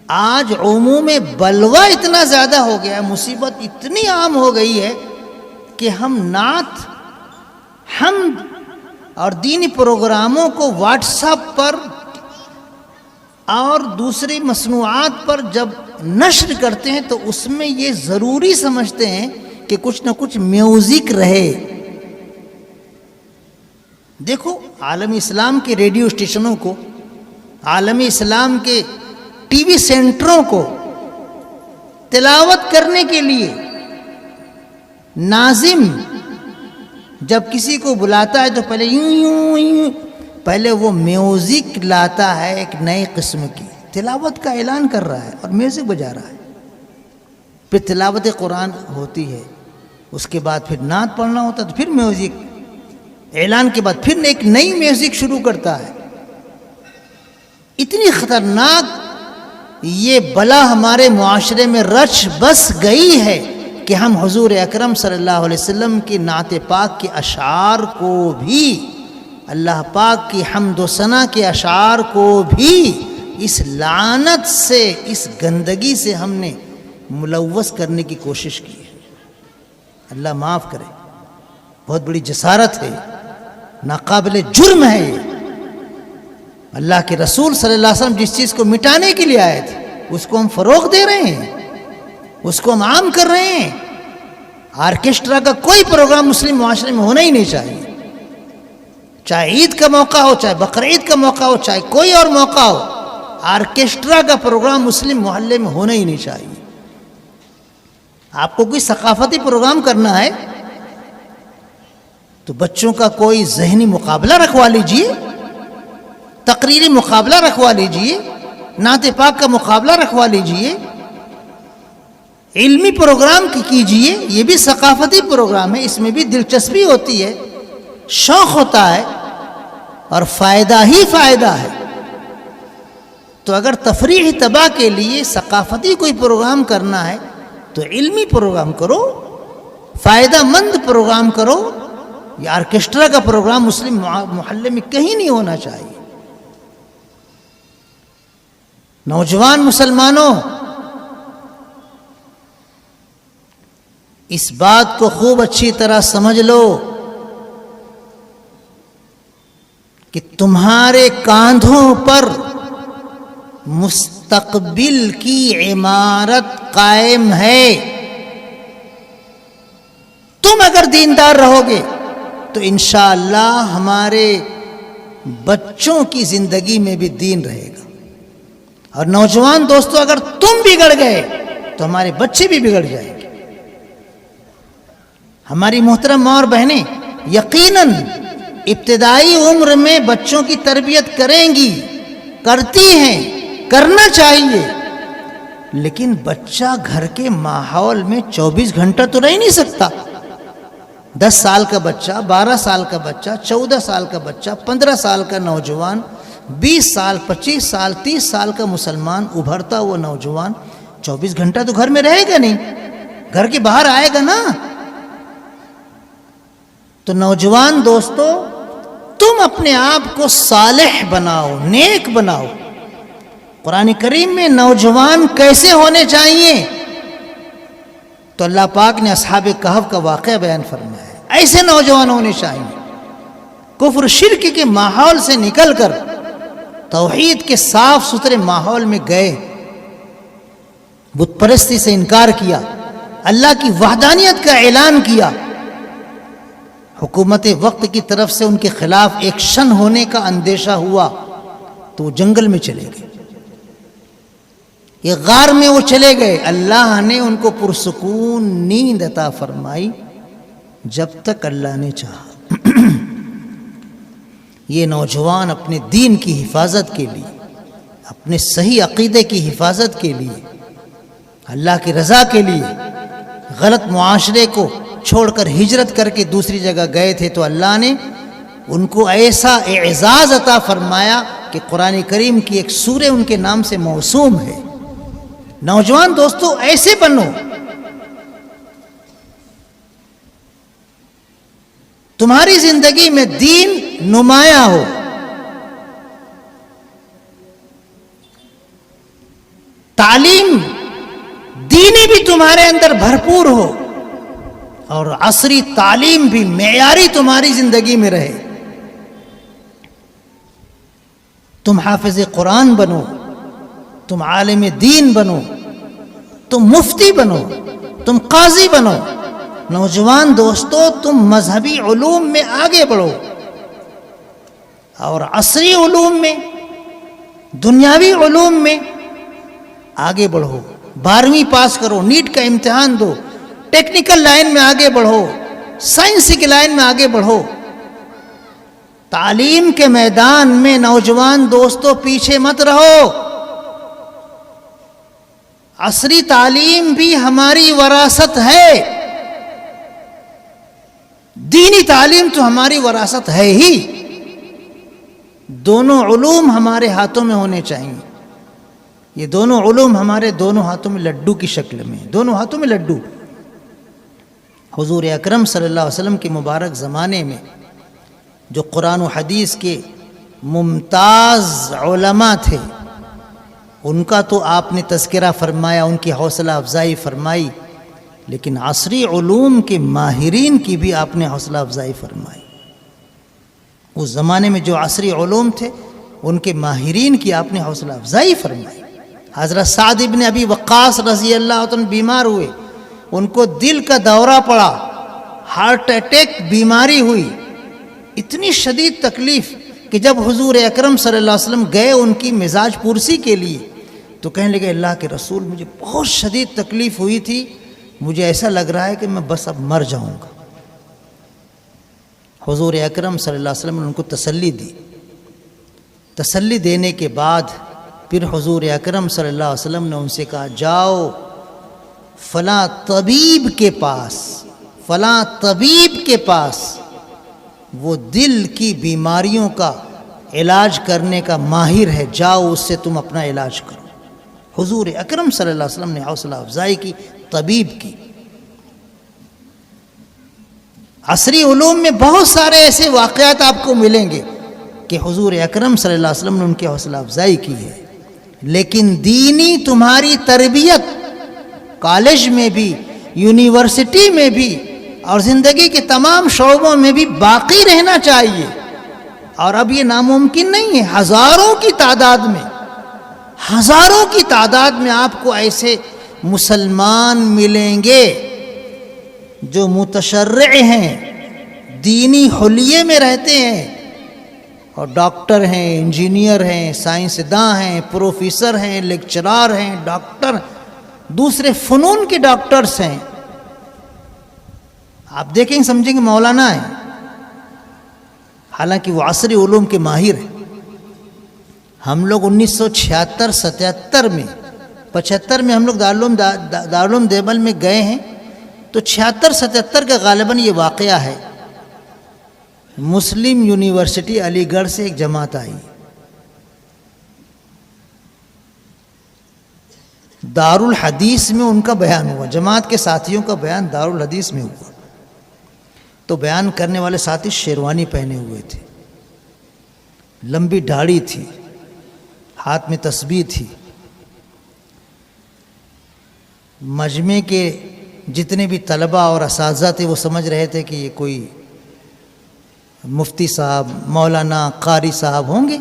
آج عموم بلوہ اتنا زیادہ ہو گیا ہے، مصیبت اتنی عام ہو گئی ہے کہ ہم نعت، حمد اور دینی پروگراموں کو واٹس ایپ پر اور دوسری مصنوعات پر جب نشر کرتے ہیں تو اس میں یہ ضروری سمجھتے ہیں کہ کچھ نہ کچھ میوزک رہے۔ دیکھو عالم اسلام کے ریڈیو اسٹیشنوں کو، عالم اسلام کے ٹی وی سینٹروں کو تلاوت کرنے کے لیے ناظم جب کسی کو بلاتا ہے تو پہلے یوں پہلے وہ میوزک لاتا ہے، ایک نئے قسم کی تلاوت کا اعلان کر رہا ہے اور میوزک بجا رہا ہے، پھر تلاوت قرآن ہوتی ہے، اس کے بعد پھر نعت پڑھنا ہوتا ہے تو پھر میوزک۔ اعلان کے بعد پھر ایک نئی میوزک شروع کرتا ہے. اتنی خطرناک یہ بلا ہمارے معاشرے میں رچ بس گئی ہے کہ ہم حضور اکرم صلی اللہ علیہ وسلم کی نعت پاک کے اشعار کو بھی، اللہ پاک کی حمد و ثنا کے اشعار کو بھی اس لعنت سے، اس گندگی سے ہم نے ملوث کرنے کی کوشش کی ہے. اللہ معاف کرے. بہت بڑی جسارت ہے، ناقابل جرم ہے یہ. اللہ کے رسول صلی اللہ علیہ وسلم جس چیز کو مٹانے کے لیے آئے تھے اس کو ہم فروغ دے رہے ہیں، اس کو ہم عام کر رہے ہیں. آرکیسٹرا کا کوئی پروگرام مسلم معاشرے میں ہونا ہی نہیں چاہیے. چاہے عید کا موقع ہو، چاہے بقرعید کا موقع ہو، چاہے کوئی اور موقع ہو، آرکیسٹرا کا پروگرام مسلم محلے میں ہونا ہی نہیں چاہیے. آپ کو کوئی ثقافتی پروگرام کرنا ہے تو بچوں کا کوئی ذہنی مقابلہ رکھوا لیجئے، تقریری مقابلہ رکھوا لیجئے، نعت پاک کا مقابلہ رکھوا لیجئے، علمی پروگرام کیجئے. یہ بھی ثقافتی پروگرام ہے، اس میں بھی دلچسپی ہوتی ہے، شوق ہوتا ہے اور فائدہ ہی فائدہ ہے. تو اگر تفریح تباہ کے لیے ثقافتی کوئی پروگرام کرنا ہے تو علمی پروگرام کرو، فائدہ مند پروگرام کرو. یہ آرکیسٹرا کا پروگرام مسلم محلے میں کہیں نہیں ہونا چاہیے. نوجوان مسلمانوں، اس بات کو خوب اچھی طرح سمجھ لو کہ تمہارے کاندھوں پر مستقبل کی عمارت قائم ہے. تم اگر دیندار رہو گے تو انشاءاللہ ہمارے بچوں کی زندگی میں بھی دین رہے گا. اور نوجوان دوستو، اگر تم بگڑ گئے تو ہمارے بچے بھی بگڑ جائیں گے. ہماری محترم ماں اور بہنیں یقیناً ابتدائی عمر میں بچوں کی تربیت کریں گی، کرتی ہیں، کرنا چاہیے. لیکن بچہ گھر کے ماحول میں 24 گھنٹہ تو رہ نہیں سکتا. 10 سال کا بچہ، 12 سال کا بچہ، 14 سال کا بچہ، 15 سال کا نوجوان، 20 سال، 25 سال، 30 سال کا مسلمان، ابھرتا ہوا نوجوان 24 گھنٹہ تو گھر میں رہے گا نہیں، گھر کے باہر آئے گا نا. تو نوجوان دوستو، تم اپنے آپ کو صالح بناؤ، نیک بناؤ. قرآن کریم میں نوجوان کیسے ہونے چاہیے تو اللہ پاک نے اصحاب کہف کا واقعہ بیان فرمایا ہے. ایسے نوجوان ہونے چاہیے کفر شرک کے ماحول سے نکل کر توحید کے صاف ستھرے ماحول میں گئے، بت پرستی سے انکار کیا، اللہ کی وحدانیت کا اعلان کیا. حکومت وقت کی طرف سے ان کے خلاف ایکشن ہونے کا اندیشہ ہوا تو وہ جنگل میں چلے گئے، یہ غار میں وہ چلے گئے. اللہ نے ان کو پرسکون نیند عطا فرمائی جب تک اللہ نے چاہا. یہ نوجوان اپنے دین کی حفاظت کے لیے، اپنے صحیح عقیدے کی حفاظت کے لیے، اللہ کی رضا کے لیے غلط معاشرے کو چھوڑ کر ہجرت کر کے دوسری جگہ گئے تھے تو اللہ نے ان کو ایسا اعزاز عطا فرمایا کہ قرآن کریم کی ایک سورہ ان کے نام سے موسوم ہے. نوجوان دوستو، ایسے بنو. تمہاری زندگی میں دین نمایاں ہو. تعلیم دینی بھی تمہارے اندر بھرپور ہو اور عصری تعلیم بھی معیاری تمہاری زندگی میں رہے. تم حافظ قرآن بنو، تم عالم دین بنو، تم مفتی بنو، تم قاضی بنو. نوجوان دوستو، تم مذہبی علوم میں آگے بڑھو اور عصری علوم میں، دنیاوی علوم میں آگے بڑھو. 12ویں پاس کرو، نیٹ کا امتحان دو، ٹیکنیکل لائن میں آگے بڑھو، سائنس کی لائن میں آگے بڑھو. تعلیم کے میدان میں نوجوان دوستو پیچھے مت رہو. عصری تعلیم بھی ہماری وراثت ہے، دینی تعلیم تو ہماری وراثت ہے ہی، دونوں علوم ہمارے ہاتھوں میں ہونے چاہیے. یہ دونوں علوم ہمارے دونوں ہاتھوں میں لڈو کی شکل میں، دونوں ہاتھوں میں لڈو. حضور اکرم صلی اللہ علیہ وسلم کے مبارک زمانے میں جو قرآن و حدیث کے ممتاز علماء تھے، ان کا تو آپ نے تذکرہ فرمایا، ان کی حوصلہ افزائی فرمائی، لیکن عصری علوم کے ماہرین کی بھی آپ نے حوصلہ افزائی فرمائی. اس زمانے میں جو عصری علوم تھے ان کے ماہرین کی آپ نے حوصلہ افزائی فرمائی. حضرت سعد ابن ابی وقاص رضی اللہ عنہ بیمار ہوئے، ان کو دل کا دورہ پڑا، ہارٹ اٹیک بیماری ہوئی، اتنی شدید تکلیف کہ جب حضور اکرم صلی اللہ علیہ وسلم گئے ان کی مزاج پرسی کے لیے تو کہنے لگے اللہ کے رسول مجھے بہت شدید تکلیف ہوئی تھی، مجھے ایسا لگ رہا ہے کہ میں بس اب مر جاؤں گا. حضور اکرم صلی اللہ علیہ وسلم نے ان کو تسلی دی. تسلی دینے کے بعد پھر حضور اکرم صلی اللہ علیہ وسلم نے ان سے کہا جاؤ فلاں طبیب کے پاس، فلاں طبیب کے پاس، وہ دل کی بیماریوں کا علاج کرنے کا ماہر ہے، جاؤ اس سے تم اپنا علاج کرو. حضور اکرم صلی اللہ علیہ وسلم نے حوصلہ افزائی کی طبیب کی. عصری علوم میں بہت سارے ایسے واقعات آپ کو ملیں گے کہ حضور اکرم صلی اللہ علیہ وسلم نے ان کی حوصلہ افزائی کی ہے، لیکن دینی تمہاری تربیت کالج میں بھی، یونیورسٹی میں بھی اور زندگی کے تمام شعبوں میں بھی باقی رہنا چاہیے. اور اب یہ ناممکن نہیں ہے. ہزاروں کی تعداد میں، ہزاروں کی تعداد میں آپ کو ایسے مسلمان ملیں گے جو متشرع ہیں، دینی حلیے میں رہتے ہیں، اور ڈاکٹر ہیں، انجینئر ہیں، سائنسداں ہیں، پروفیسر ہیں، لیکچرار ہیں، ڈاکٹر، دوسرے فنون کے ڈاکٹرز ہیں. آپ دیکھیں گے سمجھیں گے مولانا ہیں، حالانکہ وہ عصری علوم کے ماہر ہیں. ہم لوگ 1976-77 میں 75 میں ہم لوگ دارالعلوم دیوبند میں گئے ہیں، تو 76-77 کا غالباً یہ واقعہ ہے. مسلم یونیورسٹی علی گڑھ سے ایک جماعت آئی، دارالحدیث میں ان کا بیان ہوا، جماعت کے ساتھیوں کا بیان دارالحدیث میں ہوا. تو بیان کرنے والے ساتھی شیروانی پہنے ہوئے تھے، لمبی داڑھی تھی، ہاتھ میں تسبیح تھی. مجمع کے جتنے بھی طلبہ اور اساتذہ تھے وہ سمجھ رہے تھے کہ یہ کوئی مفتی صاحب، مولانا، قاری صاحب ہوں گے.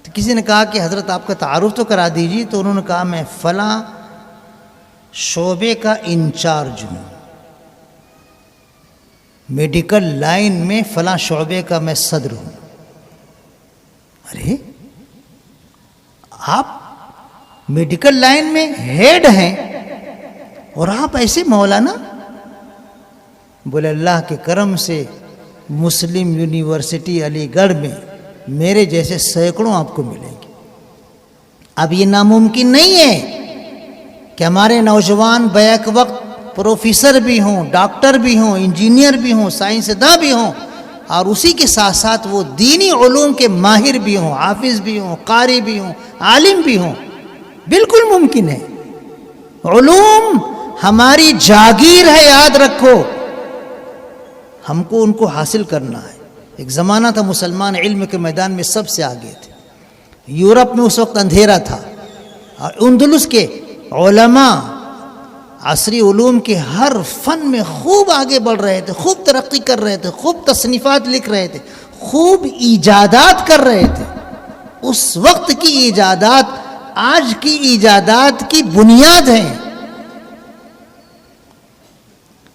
تو کسی نے کہا کہ حضرت آپ کا تعارف تو کرا دیجیے. تو انہوں نے کہا میں فلاں شعبے کا انچارج ہوں، میڈیکل لائن میں فلاں شعبے کا میں صدر ہوں. ارے آپ میڈیکل لائن میں ہیڈ ہیں اور آپ ایسے مولانا؟ بولے اللہ کے کرم سے مسلم یونیورسٹی علی گڑھ میں میرے جیسے سینکڑوں آپ کو ملیں گے. اب یہ ناممکن نہیں ہے کہ ہمارے نوجوان بیک وقت پروفیسر بھی ہوں، ڈاکٹر بھی ہوں، انجینئر بھی ہوں، سائنسداں بھی ہوں، اور اسی کے ساتھ ساتھ وہ دینی علوم کے ماہر بھی ہوں، حافظ بھی ہوں، قاری بھی ہوں، عالم بھی ہوں. بالکل ممکن ہے. علوم ہماری جاگیر ہے، یاد رکھو. ہم کو ان کو حاصل کرنا ہے. ایک زمانہ تھا مسلمان علم کے میدان میں سب سے آگے تھے. یورپ میں اس وقت اندھیرا تھا، اور اندلس کے علماء عصری علوم کے ہر فن میں خوب آگے بڑھ رہے تھے، خوب ترقی کر رہے تھے، خوب تصنیفات لکھ رہے تھے، خوب ایجادات کر رہے تھے. اس وقت کی ایجادات آج کی ایجادات کی بنیاد ہیں.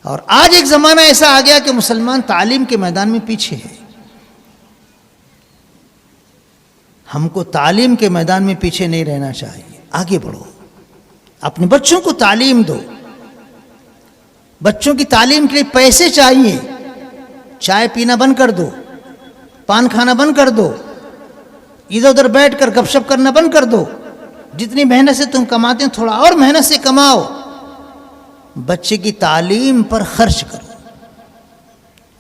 اور آج ایک زمانہ ایسا آ گیا کہ مسلمان تعلیم کے میدان میں پیچھے ہے. ہم کو تعلیم کے میدان میں پیچھے نہیں رہنا چاہیے. آگے بڑھو، اپنے بچوں کو تعلیم دو. بچوں کی تعلیم کے لیے پیسے چاہیے. چائے پینا بند کر دو، پان کھانا بند کر دو، ادھر ادھر بیٹھ کر گپ شپ کرنا بند کر دو. جتنی محنت سے تم کماتے ہیں تھوڑا اور محنت سے کماؤ. بچے کی تعلیم پر خرچ کرو.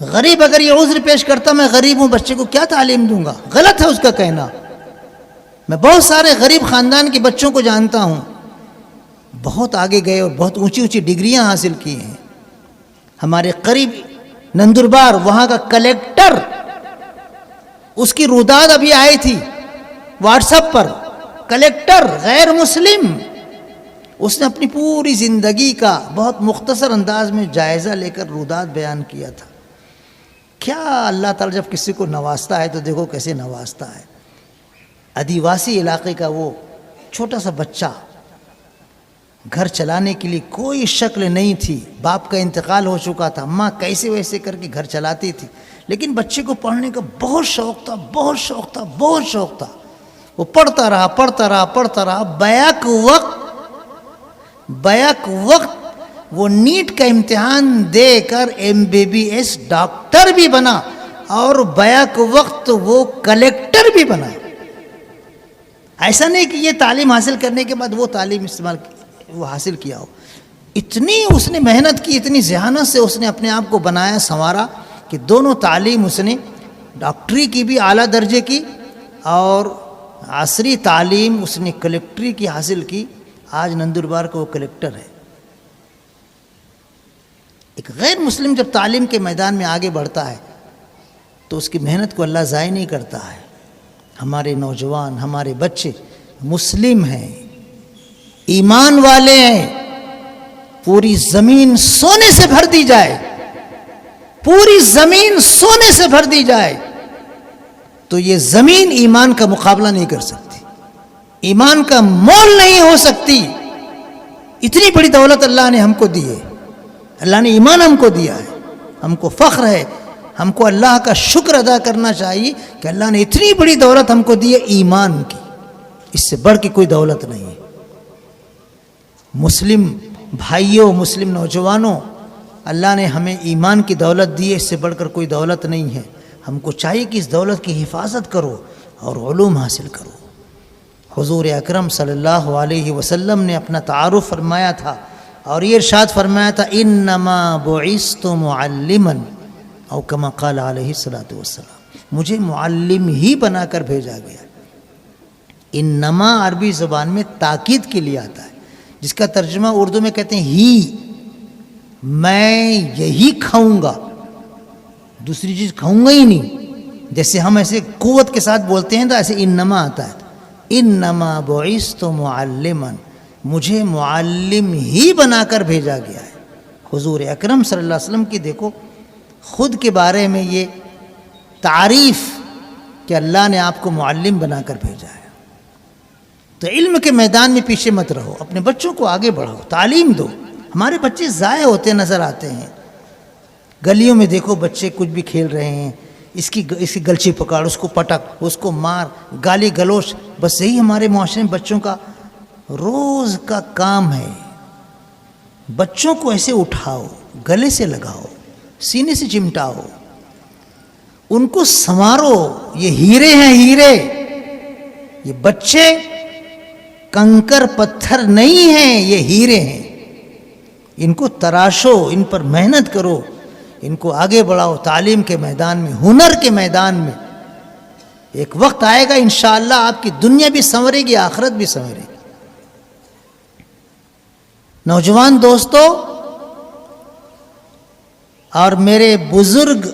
غریب اگر یہ عذر پیش کرتا میں غریب ہوں، بچے کو کیا تعلیم دوں گا؟ غلط ہے اس کا کہنا۔ میں بہت سارے غریب خاندان کے بچوں کو جانتا ہوں، بہت آگے گئے اور بہت اونچی اونچی ڈگریاں حاصل کی ہیں۔ ہمارے قریب نندربار، وہاں کا کلیکٹر، اس کی روداد ابھی آئی تھی واٹس ایپ پر، کلیکٹر غیر مسلم، اس نے اپنی پوری زندگی کا بہت مختصر انداز میں جائزہ لے کر روداد بیان کیا تھا۔ کیا اللہ تعالیٰ جب کسی کو نوازتا ہے تو دیکھو کیسے نوازتا ہے۔ آدیواسی علاقے کا وہ چھوٹا سا بچہ، گھر چلانے کے لیے کوئی شکل نہیں تھی، باپ کا انتقال ہو چکا تھا، ماں کیسے ویسے کر کے گھر چلاتی تھی، لیکن بچے کو پڑھنے کا بہت شوق تھا، بہت شوق تھا، بہت شوق تھا۔ وہ پڑھتا رہا، بیک وقت وہ نیٹ کا امتحان دے کر MBBS ڈاکٹر بھی بنا اور بیک وقت وہ کلیکٹر بھی بنا۔ ایسا نہیں کہ یہ تعلیم حاصل کرنے کے بعد وہ تعلیم وہ حاصل کیا ہو، اتنی اس نے محنت کی، اتنی ذہانت سے اس نے اپنے آپ کو بنایا سنوارا کہ دونوں تعلیم اس نے ڈاکٹری کی بھی اعلیٰ درجے کی اور عصری تعلیم اس نے کلیکٹری کی حاصل کی۔ آج نندربار کا وہ کلیکٹر ہے۔ ایک غیر مسلم جب تعلیم کے میدان میں آگے بڑھتا ہے تو اس کی محنت کو اللہ ضائع نہیں کرتا ہے۔ ہمارے نوجوان، ہمارے بچے مسلم ہیں، ایمان والے ہیں، پوری زمین سونے سے بھر دی جائے، پوری زمین سونے سے بھر دی جائے تو یہ زمین ایمان کا مقابلہ نہیں کر سکتی، ایمان کا مول نہیں ہو سکتی۔ اتنی بڑی دولت اللہ نے ہم کو دی ہے، اللہ نے ایمان ہم کو دیا ہے، ہم کو فخر ہے، ہم کو اللہ کا شکر ادا کرنا چاہیے کہ اللہ نے اتنی بڑی دولت ہم کو دی ہے ایمان کی، اس سے بڑھ کے کوئی دولت نہیں ہے۔ مسلم بھائیوں، مسلم نوجوانوں، اللہ نے ہمیں ایمان کی دولت دی ہے، اس سے بڑھ کر کوئی دولت نہیں ہے۔ ہم کو چاہیے کہ اس دولت کی حفاظت کرو اور علوم حاصل کرو۔ حضور اکرم صلی اللہ علیہ وسلم نے اپنا تعارف فرمایا تھا اور یہ ارشاد فرمایا تھا، انما بعثت معلما، او کما قال علیہ الصلوۃ والسلام، مجھے معلم ہی بنا کر بھیجا گیا۔ انما عربی زبان میں تاکید کے لیے آتا ہے، جس کا ترجمہ اردو میں کہتے ہیں ہی، میں یہی کھاؤں گا، دوسری چیز کھاؤں گا ہی نہیں۔ جیسے ہم ایسے قوت کے ساتھ بولتے ہیں تو ایسے انما آتا ہے، انما بعثت معلما، مجھے معلم ہی بنا کر بھیجا گیا ہے۔ حضور اکرم صلی اللہ علیہ وسلم کی دیکھو خود کے بارے میں یہ تعریف کہ اللہ نے آپ کو معلم بنا کر بھیجا ہے۔ تو علم کے میدان میں پیچھے مت رہو، اپنے بچوں کو آگے بڑھاؤ، تعلیم دو۔ ہمارے بچے ضائع ہوتے نظر آتے ہیں، گلیوں میں دیکھو بچے کچھ بھی کھیل رہے ہیں، اس کی گلچی پکاڑ، اس کو پٹک، اس کو مار، گالی گلوچ، بس یہی ہمارے معاشرے میں بچوں کا روز کا کام ہے۔ بچوں کو ایسے اٹھاؤ، گلے سے لگاؤ، سینے سے چمٹاؤ، ان کو سنوارو۔ یہ ہیرے ہیں، ہیرے، یہ بچے کنکر پتھر نہیں ہیں، یہ ہیرے ہیں۔ ان کو تراشو، ان پر محنت کرو، ان کو آگے بڑھاؤ تعلیم کے میدان میں، ہنر کے میدان میں۔ ایک وقت آئے گا انشاءاللہ آپ کی دنیا بھی سنورے گی، آخرت بھی سنورے گی۔ نوجوان دوستو اور میرے بزرگ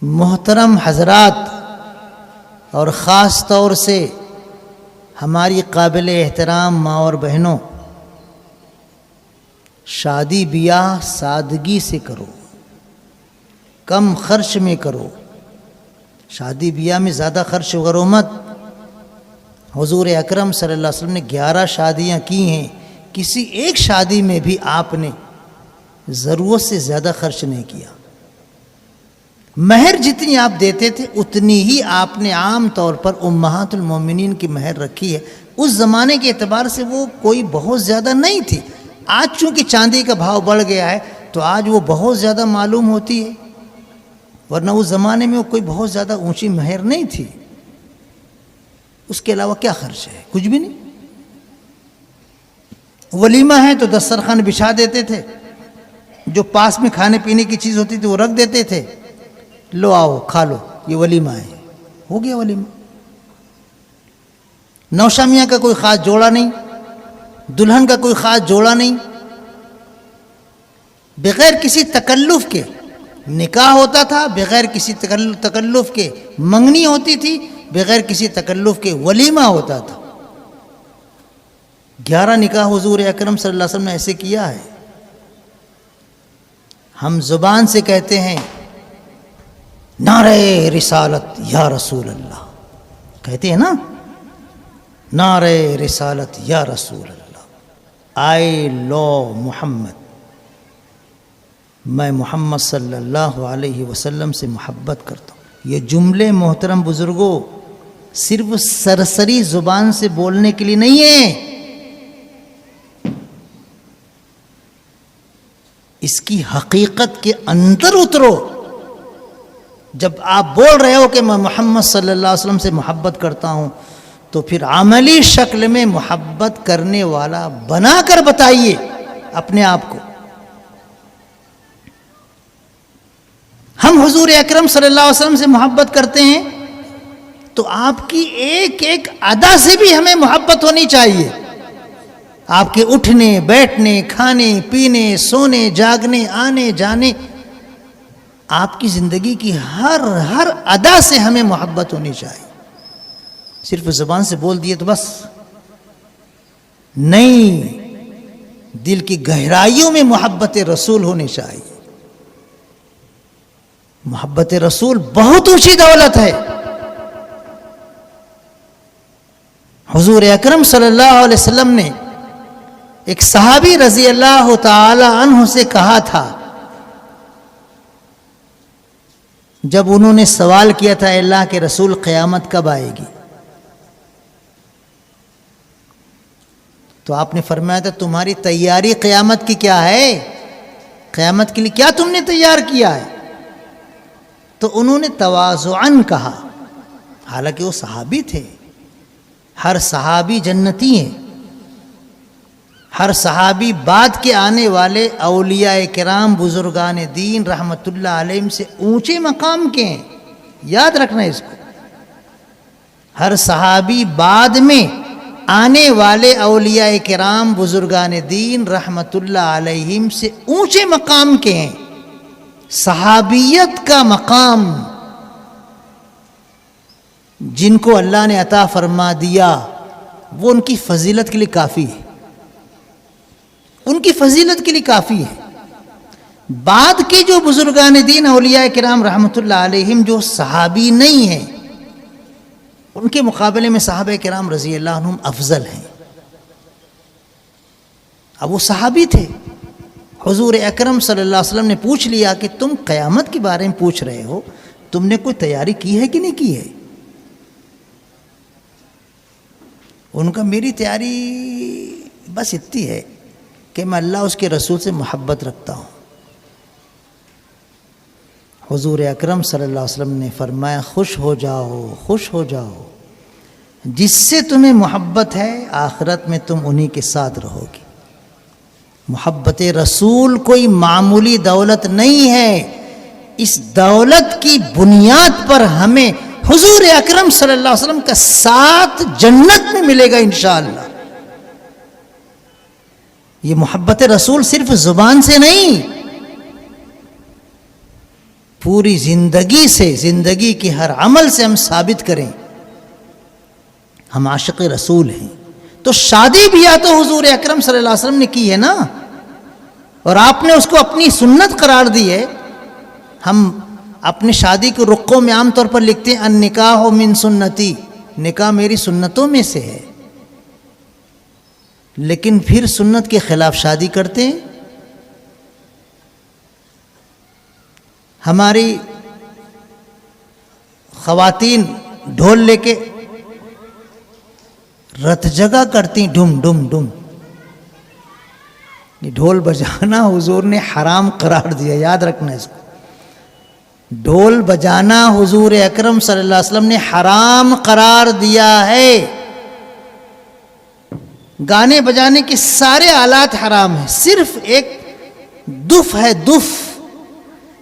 محترم حضرات، اور خاص طور سے ہماری قابل احترام ماں اور بہنوں، شادی بیاہ سادگی سے کرو، کم خرچ میں کرو۔ شادی بیاہ میں زیادہ خرچ کرو مت۔ حضور اکرم صلی اللہ علیہ وسلم نے 11 شادیاں کی ہیں، کسی ایک شادی میں بھی آپ نے ضرورت سے زیادہ خرچ نہیں کیا۔ مہر جتنی آپ دیتے تھے اتنی ہی آپ نے عام طور پر امہات المومنین کی مہر رکھی ہے۔ اس زمانے کے اعتبار سے وہ کوئی بہت زیادہ نہیں تھی۔ آج چونکہ چاندی کا بھاؤ بڑھ گیا ہے تو آج وہ بہت زیادہ معلوم ہوتی ہے، ورنہ اس زمانے میں وہ کوئی بہت زیادہ اونچی مہر نہیں تھی۔ اس کے علاوہ کیا خرچ ہے؟ کچھ بھی نہیں۔ ولیمہ ہے تو دسترخوان بچھا دیتے تھے، جو پاس میں کھانے پینے کی چیز ہوتی تھی وہ رکھ دیتے تھے، لو آؤ کھا لو، یہ ولیمہ ہے، ہو گیا ولیمہ۔ نوشہ میاں کا کوئی خاص جوڑا نہیں، دلہن کا کوئی خاص جوڑا نہیں، بغیر کسی تکلف کے نکاح ہوتا تھا، بغیر کسی تکلف کے منگنی ہوتی تھی، بغیر کسی تکلف کے ولیمہ ہوتا تھا۔ 11 نکاح حضور اکرم صلی اللہ علیہ وسلم نے ایسے کیا ہے۔ ہم زبان سے کہتے ہیں نعرہ رسالت یا رسول اللہ، کہتے ہیں نا، نعرہ رسالت یا رسول اللہ، آئی لو محمد، میں محمد صلی اللہ علیہ وسلم سے محبت کرتا ہوں۔ یہ جملے محترم بزرگوں صرف سرسری زبان سے بولنے کے لیے نہیں ہیں، اس کی حقیقت کے اندر اترو۔ جب آپ بول رہے ہو کہ میں محمد صلی اللہ علیہ وسلم سے محبت کرتا ہوں، تو پھر عملی شکل میں محبت کرنے والا بنا کر بتائیے اپنے آپ کو۔ ہم حضور اکرم صلی اللہ علیہ وسلم سے محبت کرتے ہیں تو آپ کی ایک ایک ادا سے بھی ہمیں محبت ہونی چاہیے۔ آپ کے اٹھنے بیٹھنے، کھانے پینے، سونے جاگنے، آنے جانے، آپ کی زندگی کی ہر ادا سے ہمیں محبت ہونی چاہیے۔ صرف زبان سے بول دیے تو بس نہیں، دل کی گہرائیوں میں محبت رسول ہونی چاہیے۔ محبت رسول بہت اونچی دولت ہے۔ حضور اکرم صلی اللہ علیہ وسلم نے ایک صحابی رضی اللہ تعالی عنہ سے کہا تھا، جب انہوں نے سوال کیا تھا، اے اللہ کے رسول قیامت کب آئے گی؟ تو آپ نے فرمایا تھا تمہاری تیاری قیامت کی کیا ہے؟ قیامت کے لیے کیا تم نے تیار کیا ہے؟ تو انہوں نے تواضعاً کہا، حالانکہ وہ صحابی تھے، ہر صحابی جنتی ہیں، ہر صحابی بعد کے آنے والے اولیاء کرام بزرگان دین رحمت اللہ علیہم سے اونچے مقام کے ہیں، یاد رکھنا اس کو۔ ہر صحابی بعد میں آنے والے اولیاء کرام بزرگان دین رحمت اللہ علیہم سے اونچے مقام کے ہیں۔ صحابیت کا مقام جن کو اللہ نے عطا فرما دیا وہ ان کی فضیلت کے لیے کافی ہے، ان کی فضیلت کے لیے کافی ہے۔ بعد کے جو بزرگان دین اولیاء کرام رحمت اللہ علیہم جو صحابی نہیں ہیں، ان کے مقابلے میں صحابہ کرام رضی اللہ عنہم افضل ہیں۔ اب وہ صحابی تھے، حضور اکرم صلی اللہ علیہ وسلم نے پوچھ لیا کہ تم قیامت کے بارے میں پوچھ رہے ہو، تم نے کوئی تیاری کی ہے کہ نہیں کی ہے؟ ان کا میری تیاری بس اتنی ہے کہ میں اللہ اس کے رسول سے محبت رکھتا ہوں۔ حضور اکرم صلی اللہ علیہ وسلم نے فرمایا خوش ہو جاؤ، خوش ہو جاؤ، جس سے تمہیں محبت ہے آخرت میں تم انہی کے ساتھ رہو گی۔ محبت رسول کوئی معمولی دولت نہیں ہے، اس دولت کی بنیاد پر ہمیں حضور اکرم صلی اللہ علیہ وسلم کا ساتھ جنت میں ملے گا انشاءاللہ۔ یہ محبت رسول صرف زبان سے نہیں، پوری زندگی سے، زندگی کے ہر عمل سے ہم ثابت کریں ہم عاشق رسول ہیں۔ تو شادی بھی یا تو حضور اکرم صلی اللہ علیہ وسلم نے کی ہے نا، اور آپ نے اس کو اپنی سنت قرار دی ہے۔ ہم اپنی شادی کے رقوں میں عام طور پر لکھتے ہیں النکاح من سنتی، نکاح میری سنتوں میں سے ہے، لیکن پھر سنت کے خلاف شادی کرتے ہیں۔ ہماری خواتین ڈھول لے کے رت جگہ کرتی ڈم ڈم ڈم، یہ ڈھول بجانا حضور نے حرام قرار دیا، یاد رکھنا اس کو۔ ڈھول بجانا حضور اکرم صلی اللہ علیہ وسلم نے حرام قرار دیا ہے۔ گانے بجانے کے سارے آلات حرام ہیں، صرف ایک دف ہے دف،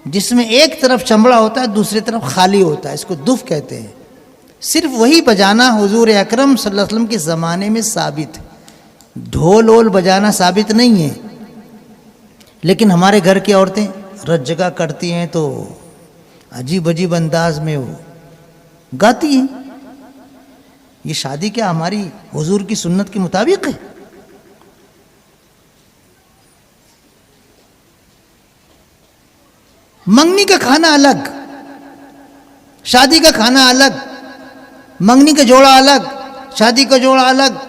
جس میں ایک طرف چمڑا ہوتا ہے دوسری طرف خالی ہوتا ہے، اس کو دف کہتے ہیں. صرف وہی بجانا حضور اکرم صلی اللہ علیہ وسلم کے زمانے میں ثابت ہے. ڈھول وول بجانا ثابت نہیں ہے. لیکن ہمارے گھر کی عورتیں رت جگہ کرتی ہیں تو عجیب عجیب انداز میں وہ گاتی ہیں. یہ شادی کیا ہماری حضور کی سنت کے مطابق ہے؟ منگنی کا کھانا الگ، شادی کا کھانا الگ، منگنی کا جوڑا الگ، شادی کا جوڑا الگ.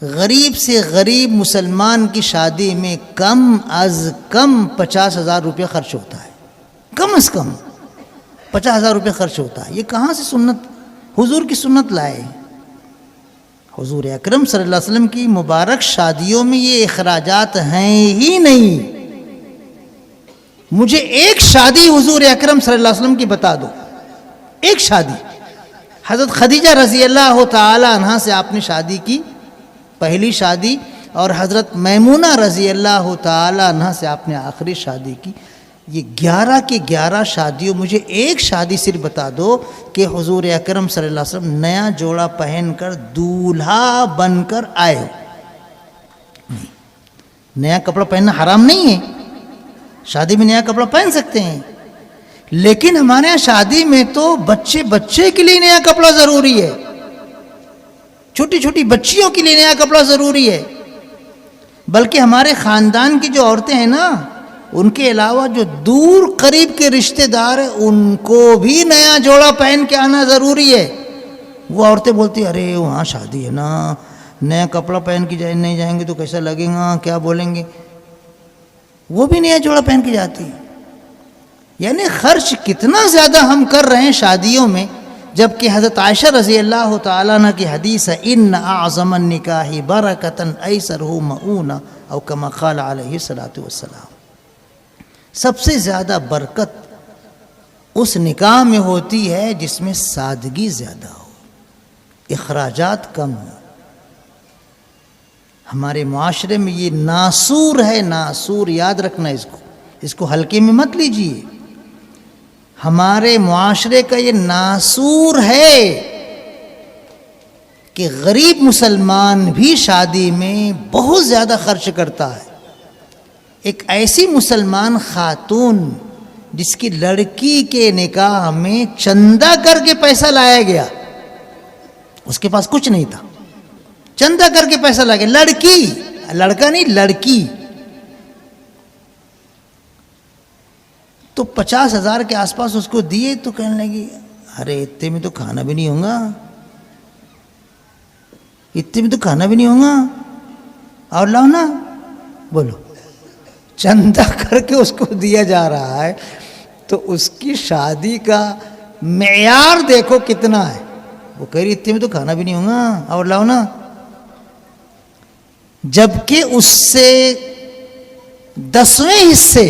غریب سے غریب مسلمان کی شادی میں کم از کم 50,000 روپے خرچ ہوتا ہے. کم از کم 50,000 روپے خرچ ہوتا ہے. یہ کہاں سے سنت، حضور کی سنت لائے؟ حضور اکرم صلی اللہ علیہ وسلم کی مبارک شادیوں میں یہ اخراجات ہیں ہی نہیں. مجھے ایک شادی حضور اکرم صلی اللہ علیہ وسلم کی بتا دو، ایک شادی. حضرت خدیجہ رضی اللہ تعالی عنہا سے آپ نے شادی کی، پہلی شادی، اور حضرت میمونہ رضی اللہ تعالی عنہا سے آپ نے آخری شادی کی. یہ 11 کی 11 شادیوں، مجھے ایک شادی صرف بتا دو کہ حضور اکرم صلی اللہ علیہ وسلم نیا جوڑا پہن کر دولہا بن کر آئے. نیا کپڑا پہننا حرام نہیں ہے، شادی میں نیا کپڑا پہن سکتے ہیں. لیکن ہمارے یہاں شادی میں تو بچے کے لیے نیا کپڑا ضروری ہے، چھوٹی چھوٹی بچیوں کے لیے نیا کپڑا ضروری ہے. بلکہ ہمارے خاندان کی جو عورتیں ہیں نا، ان کے علاوہ جو دور قریب کے رشتہ دار ہیں ان کو بھی نیا جوڑا پہن کے آنا ضروری ہے. وہ عورتیں بولتی ارے وہاں شادی ہے نا، نیا کپڑا پہن کے نہیں جائیں گے تو کیسا لگے گا، کیا بولیں گے. وہ بھی نیا جوڑا پہن کے جاتی ہے. یعنی خرچ کتنا زیادہ ہم کر رہے ہیں شادیوں میں، جبکہ حضرت عائشہ رضی اللہ تعالیٰ عنہ کی حدیث ہے ان اعظم النکاح برکۃ ایسرہ مؤونہ او کما قال علیہ الصلوۃ والسلام. سب سے زیادہ برکت اس نکاح میں ہوتی ہے جس میں سادگی زیادہ ہو، اخراجات کم ہو. ہمارے معاشرے میں یہ ناسور ہے، ناسور، یاد رکھنا اس کو ہلکے میں مت لیجیے. ہمارے معاشرے کا یہ ناسور ہے کہ غریب مسلمان بھی شادی میں بہت زیادہ خرچ کرتا ہے. ایک ایسی مسلمان خاتون جس کی لڑکی کے نکاح میں چندہ کر کے پیسہ لایا گیا، اس کے پاس کچھ نہیں تھا، چندہ کر کے پیسہ لایا گیا، لڑکی، لڑکا نہیں، لڑکی. تو 50,000 کے آس پاس اس کو دیے تو کہنے لگی ارے اتنے میں تو کھانا بھی نہیں ہوگا، اتنے میں تو کھانا بھی نہیں ہوگا، اور لاؤ نا. بولو، چندہ کر کے اس کو دیا جا رہا ہے تو اس کی شادی کا معیار دیکھو کتنا ہے. وہ کہہ رہی اتنے میں تو کھانا بھی نہیں ہوگا، اور لاؤ نا. جبکہ اس سے 10ویں حصے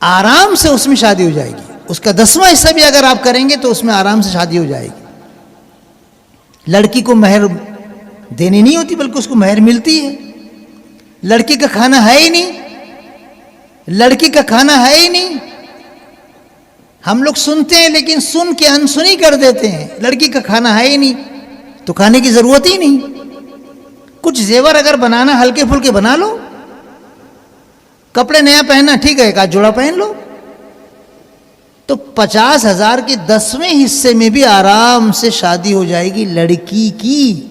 آرام سے اس میں شادی ہو جائے گی. اس کا 10واں حصہ بھی اگر آپ کریں گے تو اس میں آرام سے شادی ہو جائے گی. لڑکی کو مہر دینی نہیں ہوتی بلکہ اس کو مہر ملتی ہے. لڑکی کا کھانا ہے ہی نہیں، لڑکی کا کھانا ہے ہی نہیں. ہم لوگ سنتے ہیں لیکن سن کے انسنی کر دیتے ہیں. لڑکی کا کھانا ہے ہی نہیں تو کھانے کی ضرورت ہی نہیں. کچھ زیور اگر بنانا ہلکے پھلکے بنا لو، کپڑے نیا پہننا ٹھیک ہے، ایک آدھ جوڑا پہن لو. تو 50,000 کے 10ویں حصے میں بھی آرام سے شادی ہو جائے گی لڑکی کی.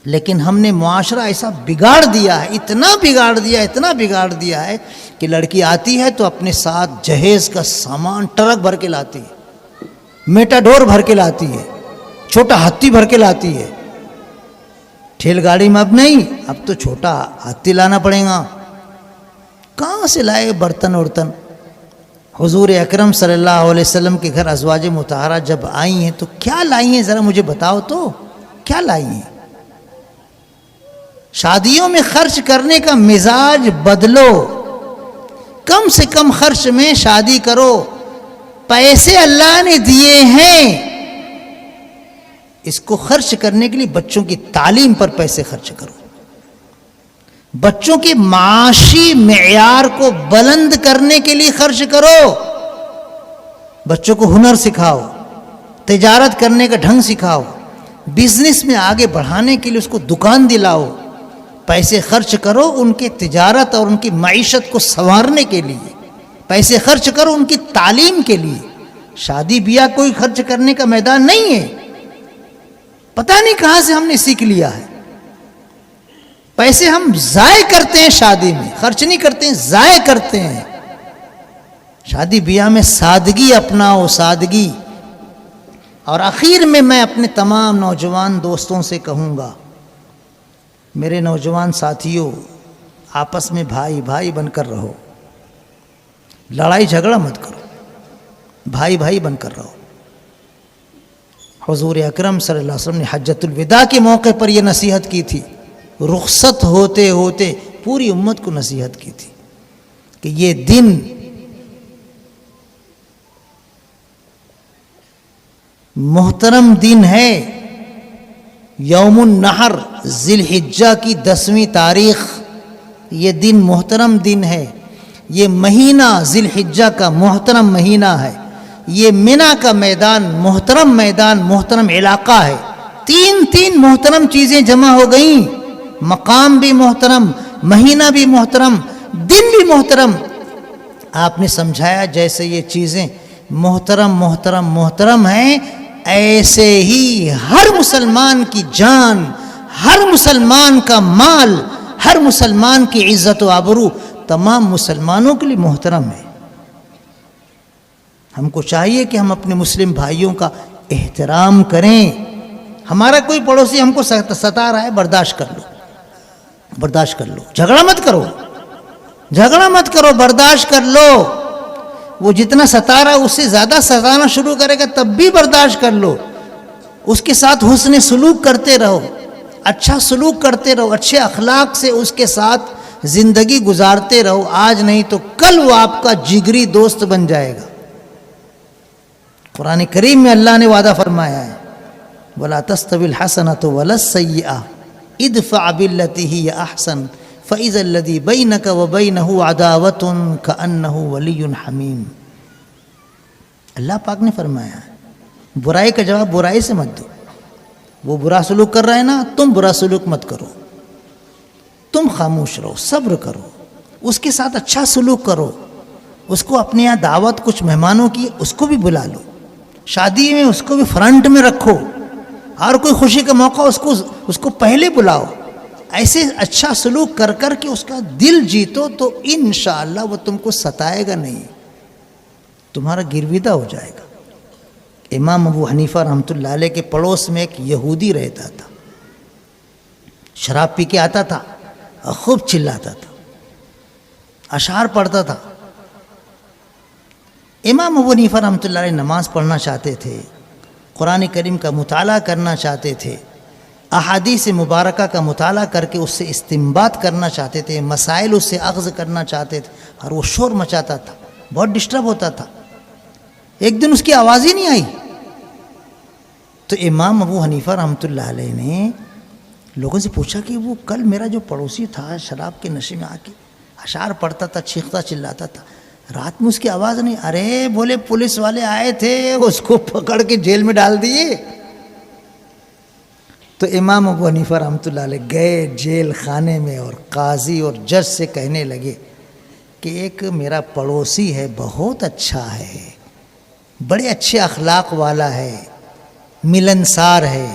لیکن ہم نے معاشرہ ایسا بگاڑ دیا ہے، اتنا بگاڑ دیا ہے کہ لڑکی آتی ہے تو اپنے ساتھ جہیز کا سامان ٹرک بھر کے لاتی ہے، میٹاڈور بھر کے لاتی ہے، چھوٹا ہاتھی بھر کے لاتی ہے. ٹھیل گاڑی میں اب نہیں، اب تو چھوٹا ہاتھی لانا پڑے گا. کہاں سے لائے برتن ورتن؟ حضور اکرم صلی اللہ علیہ وسلم کے گھر ازواج مطہرہ جب آئی ہیں تو کیا لائی ہیں؟ ذرا مجھے بتاؤ تو، کیا لائی ہیں؟ شادیوں میں خرچ کرنے کا مزاج بدلو، کم سے کم خرچ میں شادی کرو. پیسے اللہ نے دیے ہیں، اس کو خرچ کرنے کے لیے بچوں کی تعلیم پر پیسے خرچ کرو. بچوں کے معاشی معیار کو بلند کرنے کے لیے خرچ کرو. بچوں کو ہنر سکھاؤ, تجارت کرنے کا ڈھنگ سکھاؤ, بزنس میں آگے بڑھانے کے لیے اس کو دکان دلاؤ. پیسے خرچ کرو ان کے تجارت اور ان کی معیشت کو سنوارنے کے لیے. پیسے خرچ کرو ان کی تعلیم کے لیے. شادی بیاہ کوئی خرچ کرنے کا میدان نہیں ہے. پتہ نہیں کہاں سے ہم نے سیکھ لیا ہے. پیسے ہم ضائع کرتے ہیں, شادی میں خرچ نہیں کرتے ہیں, ضائع کرتے ہیں. شادی بیاہ میں سادگی اپناؤ, سادگی. اور آخر میں اپنے تمام نوجوان دوستوں سے کہوں گا, میرے نوجوان ساتھیوں, آپس میں بھائی بھائی بن کر رہو. لڑائی جھگڑا مت کرو, بھائی بھائی بن کر رہو. حضور اکرم صلی اللہ علیہ وسلم نے حجۃ الوداع کے موقع پر یہ نصیحت کی تھی. رخصت ہوتے ہوتے پوری امت کو نصیحت کی تھی کہ یہ دن محترم دن ہے. یوم النحر ذی الحجہ کی 10ویں تاریخ, یہ دن محترم دن ہے. یہ مہینہ ذی الحجہ کا محترم مہینہ ہے. یہ منی کا میدان محترم علاقہ ہے. تین محترم چیزیں جمع ہو گئیں. مقام بھی محترم, مہینہ بھی محترم, دن بھی محترم. آپ نے سمجھایا جیسے یہ چیزیں محترم ہیں, ایسے ہی ہر مسلمان کی جان, ہر مسلمان کا مال, ہر مسلمان کی عزت و آبرو تمام مسلمانوں کے لیے محترم ہے. ہم کو چاہیے کہ ہم اپنے مسلم بھائیوں کا احترام کریں. ہمارا کوئی پڑوسی ہم کو ستا رہا ہے, برداشت کر لو. جھگڑا مت کرو, برداشت کر لو. وہ جتنا ستا رہا ہے اس سے زیادہ ستانا شروع کرے گا تب بھی برداشت کر لو. اس کے ساتھ حسن سلوک کرتے رہو, اچھا سلوک کرتے رہو, اچھے اخلاق سے اس کے ساتھ زندگی گزارتے رہو. آج نہیں تو کل وہ آپ کا جگری دوست بن جائے گا. قرآن کریم میں اللہ نے وعدہ فرمایا ہے, وَلَا تَسْتَوِي الْحَسَنَةُ وَلَا السَّيِّئَةُ اِدْفَعْ بِالَّتِي هِيَ أَحْسَنُ فَإِذَا الَّذِي بَيْنَكَ وَبَيْنَهُ عَدَاوَةٌ كَأَنَّهُ وَلِيٌّ حَمِيمٌ. اللہ پاک نے فرمایا ہے برائی کا جواب برائی سے مت دو. وہ برا سلوک کر رہا ہے نا, تم برا سلوک مت کرو, تم خاموش رہو, صبر کرو, اس کے ساتھ اچھا سلوک کرو. اس کو اپنے یہاں دعوت کچھ مہمانوں کی, اس کو بھی بلا لو. شادی میں اس کو بھی فرنٹ میں رکھو, اور کوئی خوشی کا موقع اس کو پہلے بلاؤ. ایسے اچھا سلوک کر کے اس کا دل جیتو تو انشاءاللہ وہ تم کو ستائے گا نہیں, تمہارا گرویدہ ہو جائے گا. امام ابو حنیفہ رحمۃ اللہ علیہ کے پڑوس میں ایک یہودی رہتا تھا. شراب پی کے آتا تھا, خوب چلاتا تھا, اشعار پڑھتا تھا. امام ابو حنیفہ رحمۃ اللہ علیہ نماز پڑھنا چاہتے تھے, قرآن کریم کا مطالعہ کرنا چاہتے تھے, احادیث مبارکہ کا مطالعہ کر کے اس سے استنباط کرنا چاہتے تھے, مسائل اس سے اخذ کرنا چاہتے تھے, اور وہ شور مچاتا تھا, بہت ڈسٹرب ہوتا تھا. ایک دن اس کی آواز ہی نہیں آئی تو امام ابو حنیفہ رحمۃ اللہ علیہ نے لوگوں سے پوچھا کہ وہ کل میرا جو پڑوسی تھا شراب کے نشے میں آ کے اشعار پڑھتا تھا, چیختا چلاتا تھا, رات میں اس کی آواز نہیں. ارے بولے پولیس والے آئے تھے, اس کو پکڑ کے جیل میں ڈال دیے. تو امام ابو حنیفہ رحمۃ اللہ علیہ گئے جیل خانے میں, اور قاضی اور جج سے کہنے لگے کہ ایک میرا پڑوسی ہے, بہت اچھا ہے, بڑے اچھے اخلاق والا ہے, ملنسار ہے,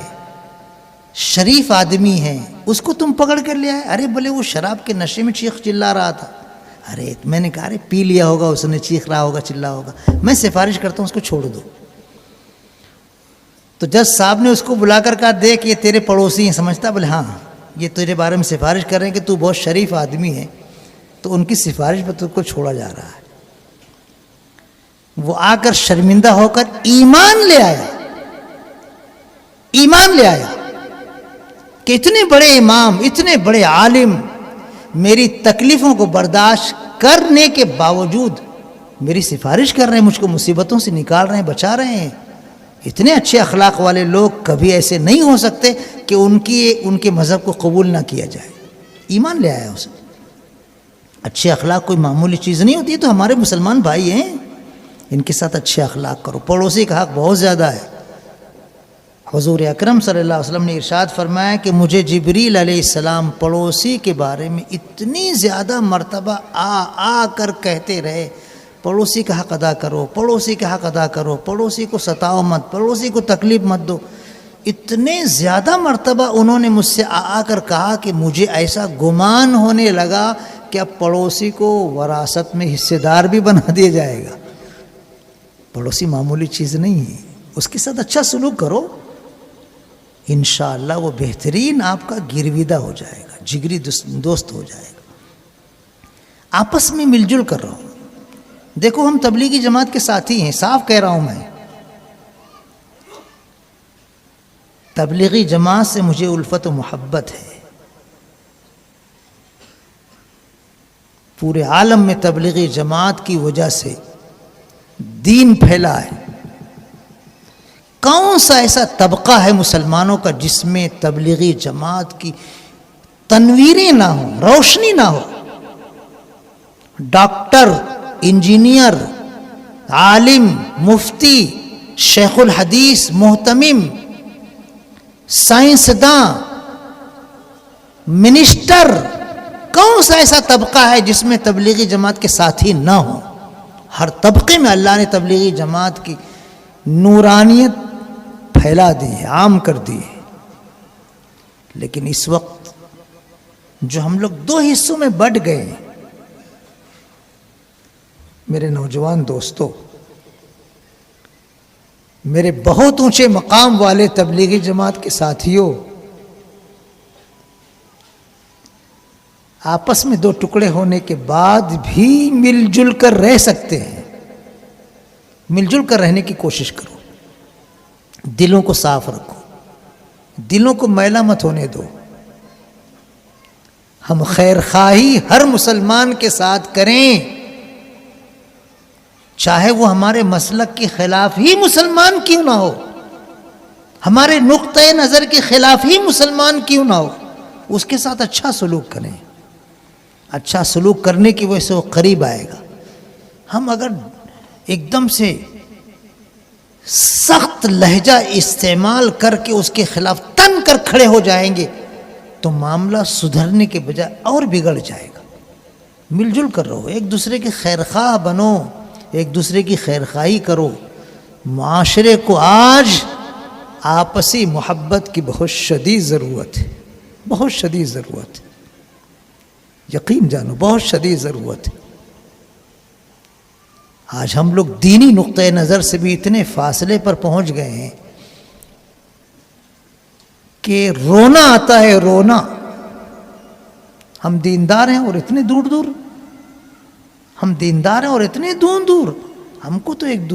شریف آدمی ہے, اس کو تم پکڑ کر لے آئے. ارے بولے وہ شراب کے نشے میں چیخ چلا رہا تھا. ارے میں نے کہا ارے پی لیا ہوگا, اس نے چیخ رہا ہوگا, چلا ہوگا, میں سفارش کرتا ہوں اس کو چھوڑ دو. تو جج صاحب نے اس کو بلا کر کہا دیکھ یہ تیرے پڑوسی ہیں, سمجھتا؟ بولے ہاں, یہ تیرے بارے میں سفارش کر رہے ہیں کہ تو بہت شریف آدمی ہے, تو ان کی سفارش پر تجھ کو چھوڑا جا رہا ہے. وہ آ کر شرمندہ ہو کر ایمان لے آیا کہ اتنے بڑے امام, اتنے بڑے عالم میری تکلیفوں کو برداشت کرنے کے باوجود میری سفارش کر رہے ہیں, مجھ کو مصیبتوں سے نکال رہے ہیں, بچا رہے ہیں. اتنے اچھے اخلاق والے لوگ کبھی ایسے نہیں ہو سکتے کہ ان کے مذہب کو قبول نہ کیا جائے. ایمان لے آیا اسے. اچھے اخلاق کوئی معمولی چیز نہیں ہوتی. تو ہمارے مسلمان بھائی ہیں، ان کے ساتھ اچھے اخلاق کرو. پڑوسی کا حق بہت زیادہ ہے. حضور اکرم صلی اللہ علیہ وسلم نے ارشاد فرمایا کہ مجھے جبریل علیہ السلام پڑوسی کے بارے میں اتنی زیادہ مرتبہ آ کر کہتے رہے، پڑوسی کا حق ادا کرو، پڑوسی کا حق ادا کرو، پڑوسی کو ستاؤ مت، پڑوسی کو تکلیف مت دو. اتنے زیادہ مرتبہ انہوں نے مجھ سے آ کر کہا کہ مجھے ایسا گمان ہونے لگا کہ اب پڑوسی کو وراثت میں حصے دار بھی بنا دیا جائے گا. پڑوسی معمولی چیز نہیں ہے. اس کے ساتھ اچھا سلوک کرو، انشاءاللہ وہ بہترین آپ کا گرویدہ ہو جائے گا، جگری دوست ہو جائے گا. آپس میں مل جل کر رہو. دیکھو ہم تبلیغی جماعت کے ساتھی ہیں، صاف کہہ رہا ہوں میں. تبلیغی جماعت سے مجھے الفت و محبت ہے. پورے عالم میں تبلیغی جماعت کی وجہ سے دین پھیلا ہے. کون سا ایسا طبقہ ہے مسلمانوں کا جس میں تبلیغی جماعت کی تنویریں نہ ہوں، روشنی نہ ہو؟ ڈاکٹر، انجینئر، عالم، مفتی، شیخ الحدیث، محتمم، سائنسداں، منسٹر، کون سا ایسا طبقہ ہے جس میں تبلیغی جماعت کے ساتھی نہ ہوں؟ ہر طبقے میں اللہ نے تبلیغی جماعت کی نورانیت پھیلا دی ہے، عام کر دی ہے. لیکن اس وقت جو ہم لوگ دو حصوں میں بٹ گئے ہیں، میرے نوجوان دوستوں، میرے بہت اونچے مقام والے تبلیغی جماعت کے ساتھیوں، آپس میں دو ٹکڑے ہونے کے بعد بھی مل جل کر رہ سکتے ہیں. مل جل کر رہنے کی کوشش کرو. دلوں کو صاف رکھو، دلوں کو میلا مت ہونے دو. ہم خیر خواہی ہر مسلمان کے ساتھ کریں، چاہے وہ ہمارے مسلک کے خلاف ہی مسلمان کیوں نہ ہو، ہمارے نقطۂ نظر کے خلاف ہی مسلمان کیوں نہ ہو. اس کے ساتھ اچھا سلوک کریں. اچھا سلوک کرنے کی وجہ سے وہ قریب آئے گا. ہم اگر ایک دم سے سخت لہجہ استعمال کر کے اس کے خلاف تن کر کھڑے ہو جائیں گے تو معاملہ سدھرنے کے بجائے اور بگڑ جائے گا. مل جل کر رہو، ایک دوسرے کے خیر خواہ بنو، ایک دوسرے کی خیر خواہی کرو. معاشرے کو آج آپسی محبت کی بہت شدید ضرورت ہے، بہت شدید ضرورت ہے. یقین جانو بہت شدید ضرورت ہے. آج ہم لوگ دینی نقطۂ نظر سے بھی اتنے فاصلے پر پہنچ گئے ہیں کہ رونا آتا ہے، رونا. ہم دیندار ہیں اور اتنے دور دور، ہم دیندار ہیں اور اتنے دور دور. ہم کو تو ایک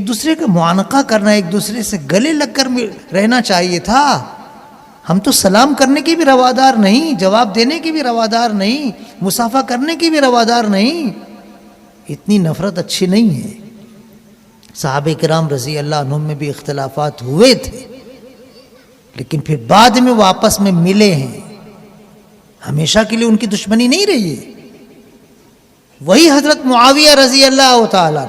دوسرے کا معانقہ کرنا، ایک دوسرے سے گلے لگ کر رہنا چاہیے تھا. ہم تو سلام کرنے کے بھی روادار نہیں، جواب دینے کے بھی روادار نہیں، مصافحہ کرنے کے بھی روادار نہیں. اتنی نفرت اچھی نہیں ہے. صحابہ کرام رضی اللہ عنہم میں بھی اختلافات ہوئے تھے، لیکن پھر بعد میں وہ آپس میں ملے ہیں. ہمیشہ کے لیے ان کی دشمنی نہیں رہی ہے. وہی حضرت معاویہ رضی اللہ تعالیٰ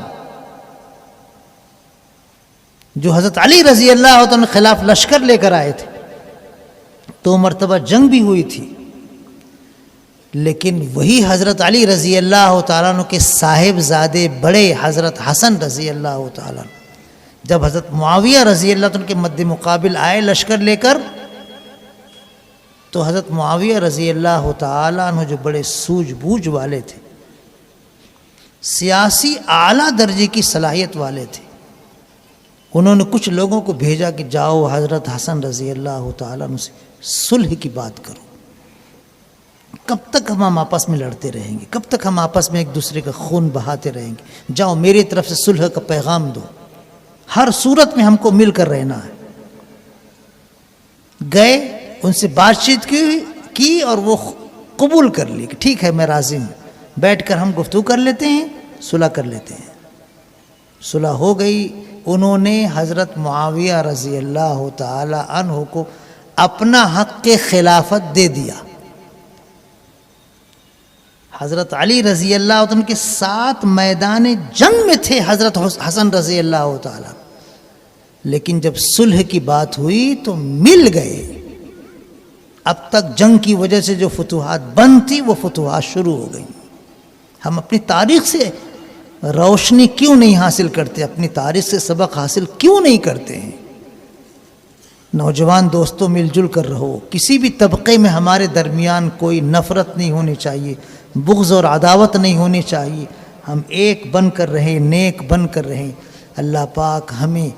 جو حضرت علی رضی اللہ تعالیٰ کے خلاف لشکر لے کر آئے تھے، 2 مرتبہ جنگ بھی ہوئی تھی، لیکن وہی حضرت علی رضی اللہ تعالیٰ عنہ کے صاحب زادے بڑے حضرت حسن رضی اللہ تعالیٰ عنہ جب حضرت معاویہ رضی اللہ عنہ کے مد مقابل آئے لشکر لے کر، تو حضرت معاویہ رضی اللہ تعالیٰ عنہ جو بڑے سوجھ بوجھ والے تھے، سیاسی اعلیٰ درجے کی صلاحیت والے تھے، انہوں نے کچھ لوگوں کو بھیجا کہ جاؤ حضرت حسن رضی اللہ تعالیٰ عنہ سے صلح کی بات کرو. کب تک ہم آپس میں لڑتے رہیں گے؟ کب تک ہم آپس میں ایک دوسرے کا خون بہاتے رہیں گے؟ جاؤ میری طرف سے صلح کا پیغام دو، ہر صورت میں ہم کو مل کر رہنا ہے. گئے، ان سے بات چیت کی اور وہ قبول کر لی کہ ٹھیک ہے میں راضی ہوں، بیٹھ کر ہم گفتگو کر لیتے ہیں، صلح کر لیتے ہیں. صلح ہو گئی. انہوں نے حضرت معاویہ رضی اللہ تعالی عنہ کو اپنا حق کے خلافت دے دیا. حضرت علی رضی اللہ عنہ کے ساتھ میدان جنگ میں تھے حضرت حسن رضی اللہ تعالیٰ، لیکن جب صلح کی بات ہوئی تو مل گئے۔ اب تک جنگ کی وجہ سے جو فتوحات بند تھی وہ فتوحات شروع ہو گئیں۔ ہم اپنی تاریخ سے روشنی کیوں نہیں حاصل کرتے؟ اپنی تاریخ سے سبق حاصل کیوں نہیں کرتے ہیں؟ نوجوان دوستوں، مل جل کر رہو۔ کسی بھی طبقے میں ہمارے درمیان کوئی نفرت نہیں ہونی چاہیے، بغض اور عداوت نہیں ہونی چاہیے۔ ہم ایک بن کر رہیں، نیک بن کر رہیں۔ اللہ پاک ہمیں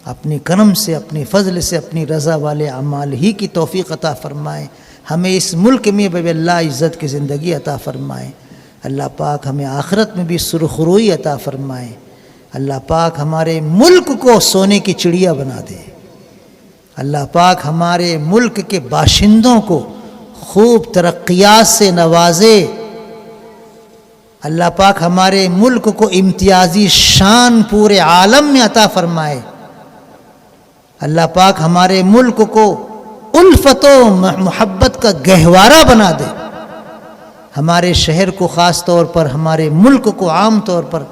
اپنے کرم سے، اپنے فضل سے، اپنی رضا والے اعمال ہی کی توفیق عطا فرمائے۔ ہمیں اس ملک میں بے اللہ عزت کی زندگی عطا فرمائے۔ اللہ پاک ہمیں آخرت میں بھی سرخروئی عطا فرمائے۔ اللہ پاک ہمارے ملک کو سونے کی چڑیا بنا دے۔ اللہ پاک ہمارے ملک کے باشندوں کو خوب ترقیات سے نوازے۔ اللہ پاک ہمارے ملک کو امتیازی شان پورے عالم میں عطا فرمائے۔ اللہ پاک ہمارے ملک کو الفت و محبت کا گہوارہ بنا دے۔ ہمارے شہر کو خاص طور پر، ہمارے ملک کو عام طور پر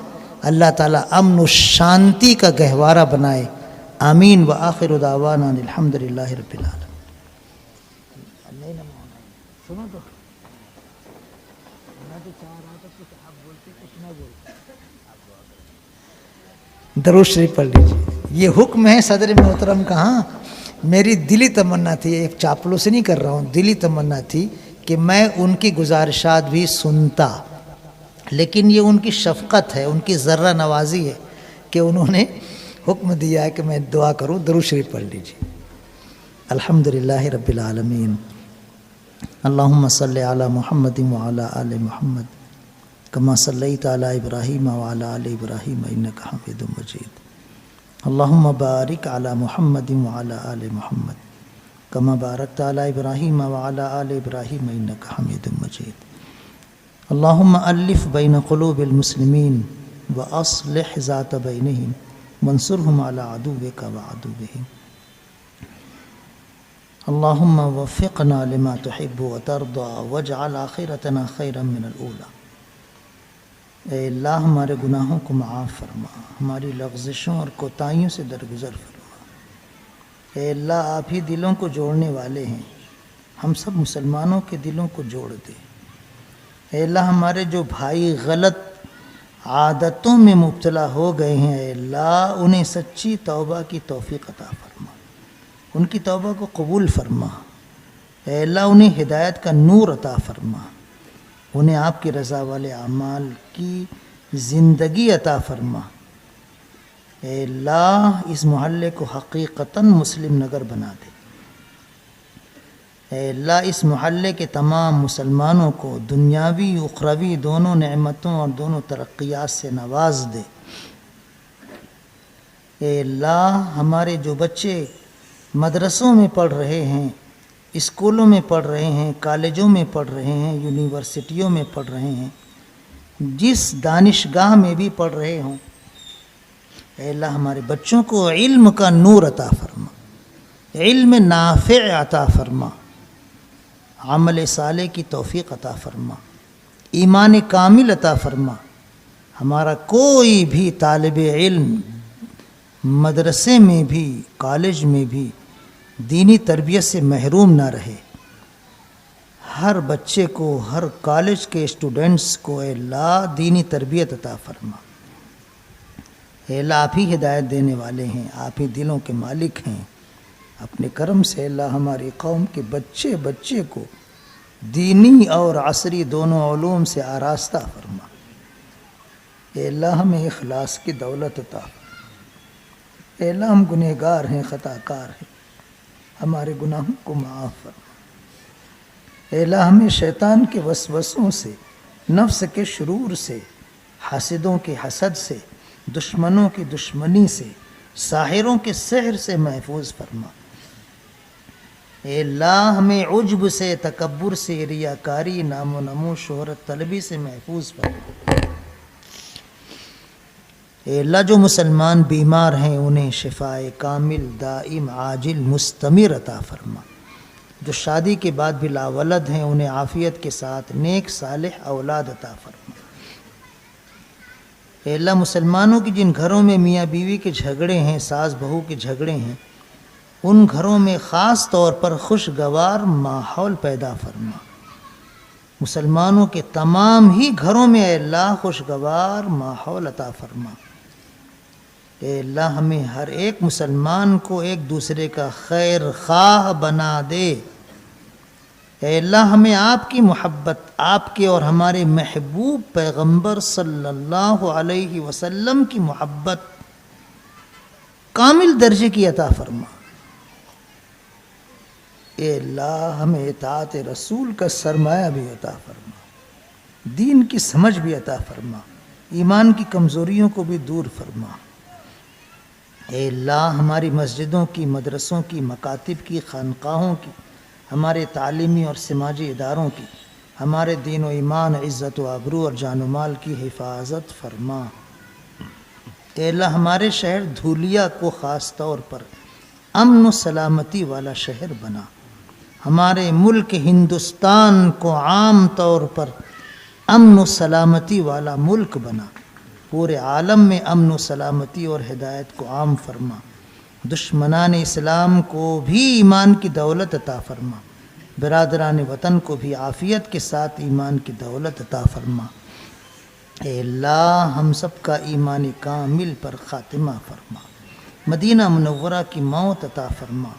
اللہ تعالیٰ امن و شانتی کا گہوارہ بنائے۔ آمین وآخر دعوانا الحمدللہ رب العالمین۔ درود شریف پڑھ لیجیے۔ یہ حکم ہے صدر محترم کا۔ ہاں، میری دلی تمنا تھی، ایک چاپلوسی نہیں کر رہا ہوں، دلی تمنا تھی کہ میں ان کی گزارشات بھی سنتا، لیکن یہ ان کی شفقت ہے، ان کی ذرہ نوازی ہے کہ انہوں نے حکم دیا ہے کہ میں دعا کروں۔ درود شریف پڑھ لیجیے۔ الحمدللہ رب العالمین، اللہم صلی علی محمد وعلی آل محمد کما صلیت علی ابراہیم وعلی آل ابراہیم انک حمید مجید۔ اللہم بارک علی محمد وعلی آل محمد کما بارکت علی ابراہیم وعلی آل ابراہیم انک حمید مجید۔ اللہم الف بین قلوب المسلمین واصلح ذات بینہم وانصرہم علی عدوک وعدوہم۔ اللہم وفقنا لما تحب وترضى واجعل آخرتنا خیرا من الاولی۔ اے اللہ ہمارے گناہوں کو معاف فرما، ہماری لغزشوں اور کوتاہیوں سے درگزر فرما۔ اے اللہ آپ ہی دلوں کو جوڑنے والے ہیں، ہم سب مسلمانوں کے دلوں کو جوڑ دے۔ اے اللہ ہمارے جو بھائی غلط عادتوں میں مبتلا ہو گئے ہیں، اے اللہ انہیں سچی توبہ کی توفیق عطا فرما، ان کی توبہ کو قبول فرما۔ اے اللہ انہیں ہدایت کا نور عطا فرما، انہیں آپ کی رضا والے اعمال کی زندگی عطا فرما۔ اے اللہ اس محلے کو حقیقتاً مسلم نگر بنا دے۔ اے اللہ اس محلے کے تمام مسلمانوں کو دنیاوی اخروی دونوں نعمتوں اور دونوں ترقیات سے نواز دے۔ اے اللہ ہمارے جو بچے مدرسوں میں پڑھ رہے ہیں، اسکولوں میں پڑھ رہے ہیں، کالجوں میں پڑھ رہے ہیں، یونیورسٹیوں میں پڑھ رہے ہیں، جس دانشگاہ میں بھی پڑھ رہے ہوں، اے اللہ ہمارے بچوں کو علم کا نور عطا فرما، علم نافع عطا فرما، عمل صالح کی توفیق عطا فرما، ایمان کامل عطا فرما۔ ہمارا کوئی بھی طالب علم مدرسے میں بھی کالج میں بھی دینی تربیت سے محروم نہ رہے۔ ہر بچے کو، ہر کالج کے اسٹوڈنٹس کو اے اللہ دینی تربیت عطا فرما۔ اے اللہ آپ ہی ہدایت دینے والے ہیں، آپ ہی دلوں کے مالک ہیں۔ اپنے کرم سے اللہ ہماری قوم کے بچے بچے کو دینی اور عصری دونوں علوم سے آراستہ فرما۔ اے اللہ ہمیں اخلاص کی دولت عطا فرما۔ اے اللہ ہم گنہگار ہیں، خطا کار ہیں، ہمارے گناہوں کو معاف فرما۔ اے اللہ ہمیں شیطان کے وسوسوں سے، نفس کے شرور سے، حاسدوں کے حسد سے، دشمنوں کی دشمنی سے، ساحروں کے سحر سے محفوظ فرما۔ اے اللہ ہمیں عجب سے، تکبر سے، ریاکاری، نام و نمو، شہرت طلبی سے محفوظ فرما۔ اے اللہ جو مسلمان بیمار ہیں انہیں شفائے کامل، دائم، عاجل، مستمر عطا فرما۔ جو شادی کے بعد بھی لاولد ہیں انہیں عافیت کے ساتھ نیک صالح اولاد عطا فرما۔ اے اللہ مسلمانوں کی جن گھروں میں میاں بیوی کے جھگڑے ہیں، ساس بہو کے جھگڑے ہیں، ان گھروں میں خاص طور پر خوشگوار ماحول پیدا فرما۔ مسلمانوں کے تمام ہی گھروں میں اے اللہ خوشگوار ماحول عطا فرما۔ اے اللہ ہمیں ہر ایک مسلمان کو ایک دوسرے کا خیر خواہ بنا دے۔ اے اللہ ہمیں آپ کی محبت، آپ کے اور ہمارے محبوب پیغمبر صلی اللہ علیہ وسلم کی محبت کامل درجے کی عطا فرما۔ اے اللہ ہمیں اطاعت رسول کا سرمایہ بھی عطا فرما، دین کی سمجھ بھی عطا فرما، ایمان کی کمزوریوں کو بھی دور فرما۔ اے اللہ ہماری مسجدوں کی، مدرسوں کی، مکاتب کی، خانقاہوں کی، ہمارے تعلیمی اور سماجی اداروں کی، ہمارے دین و ایمان، عزت و آبرو اور جان و مال کی حفاظت فرما۔ اے اللہ ہمارے شہر دھولیا کو خاص طور پر امن و سلامتی والا شہر بنا، ہمارے ملک ہندوستان کو عام طور پر امن و سلامتی والا ملک بنا، پورے عالم میں امن و سلامتی اور ہدایت کو عام فرما، دشمنان اسلام کو بھی ایمان کی دولت عطا فرما، برادران وطن کو بھی عافیت کے ساتھ ایمان کی دولت عطا فرما۔ اے اللہ ہم سب کا ایمان کامل پر خاتمہ فرما، مدینہ منورہ کی موت عطا فرما،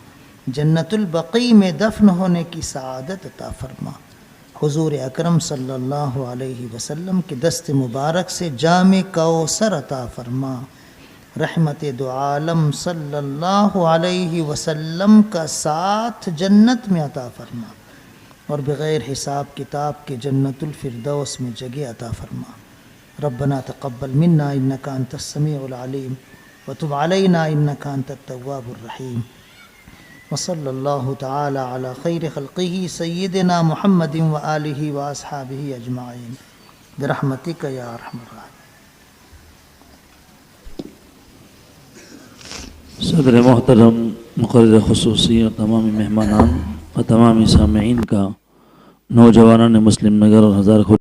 جنت البقیع میں دفن ہونے کی سعادت عطا فرما، حضور اکرم صلی اللہ علیہ وسلم کے دست مبارک سے جام کوثر عطا فرما، رحمت دو عالم صلی اللہ علیہ وسلم کا ساتھ جنت میں عطا فرما، اور بغیر حساب کتاب کے جنت الفردوس میں جگہ عطا فرما۔ ربنا تقبل منا انک انت السمیع العلیم وتب علینا انک انت التواب الرحیم، وصلی اللہ تعالی علی خیر خلقہ سیدنا محمد وآلہ واصحابہ اجمعین برحمتک یا ارحم الراحمین۔ صدر محترم، مقرر خصوصی اور تمام مہمانان اور تمام سامعین کا، نوجوانان مسلم نگر اور ہزار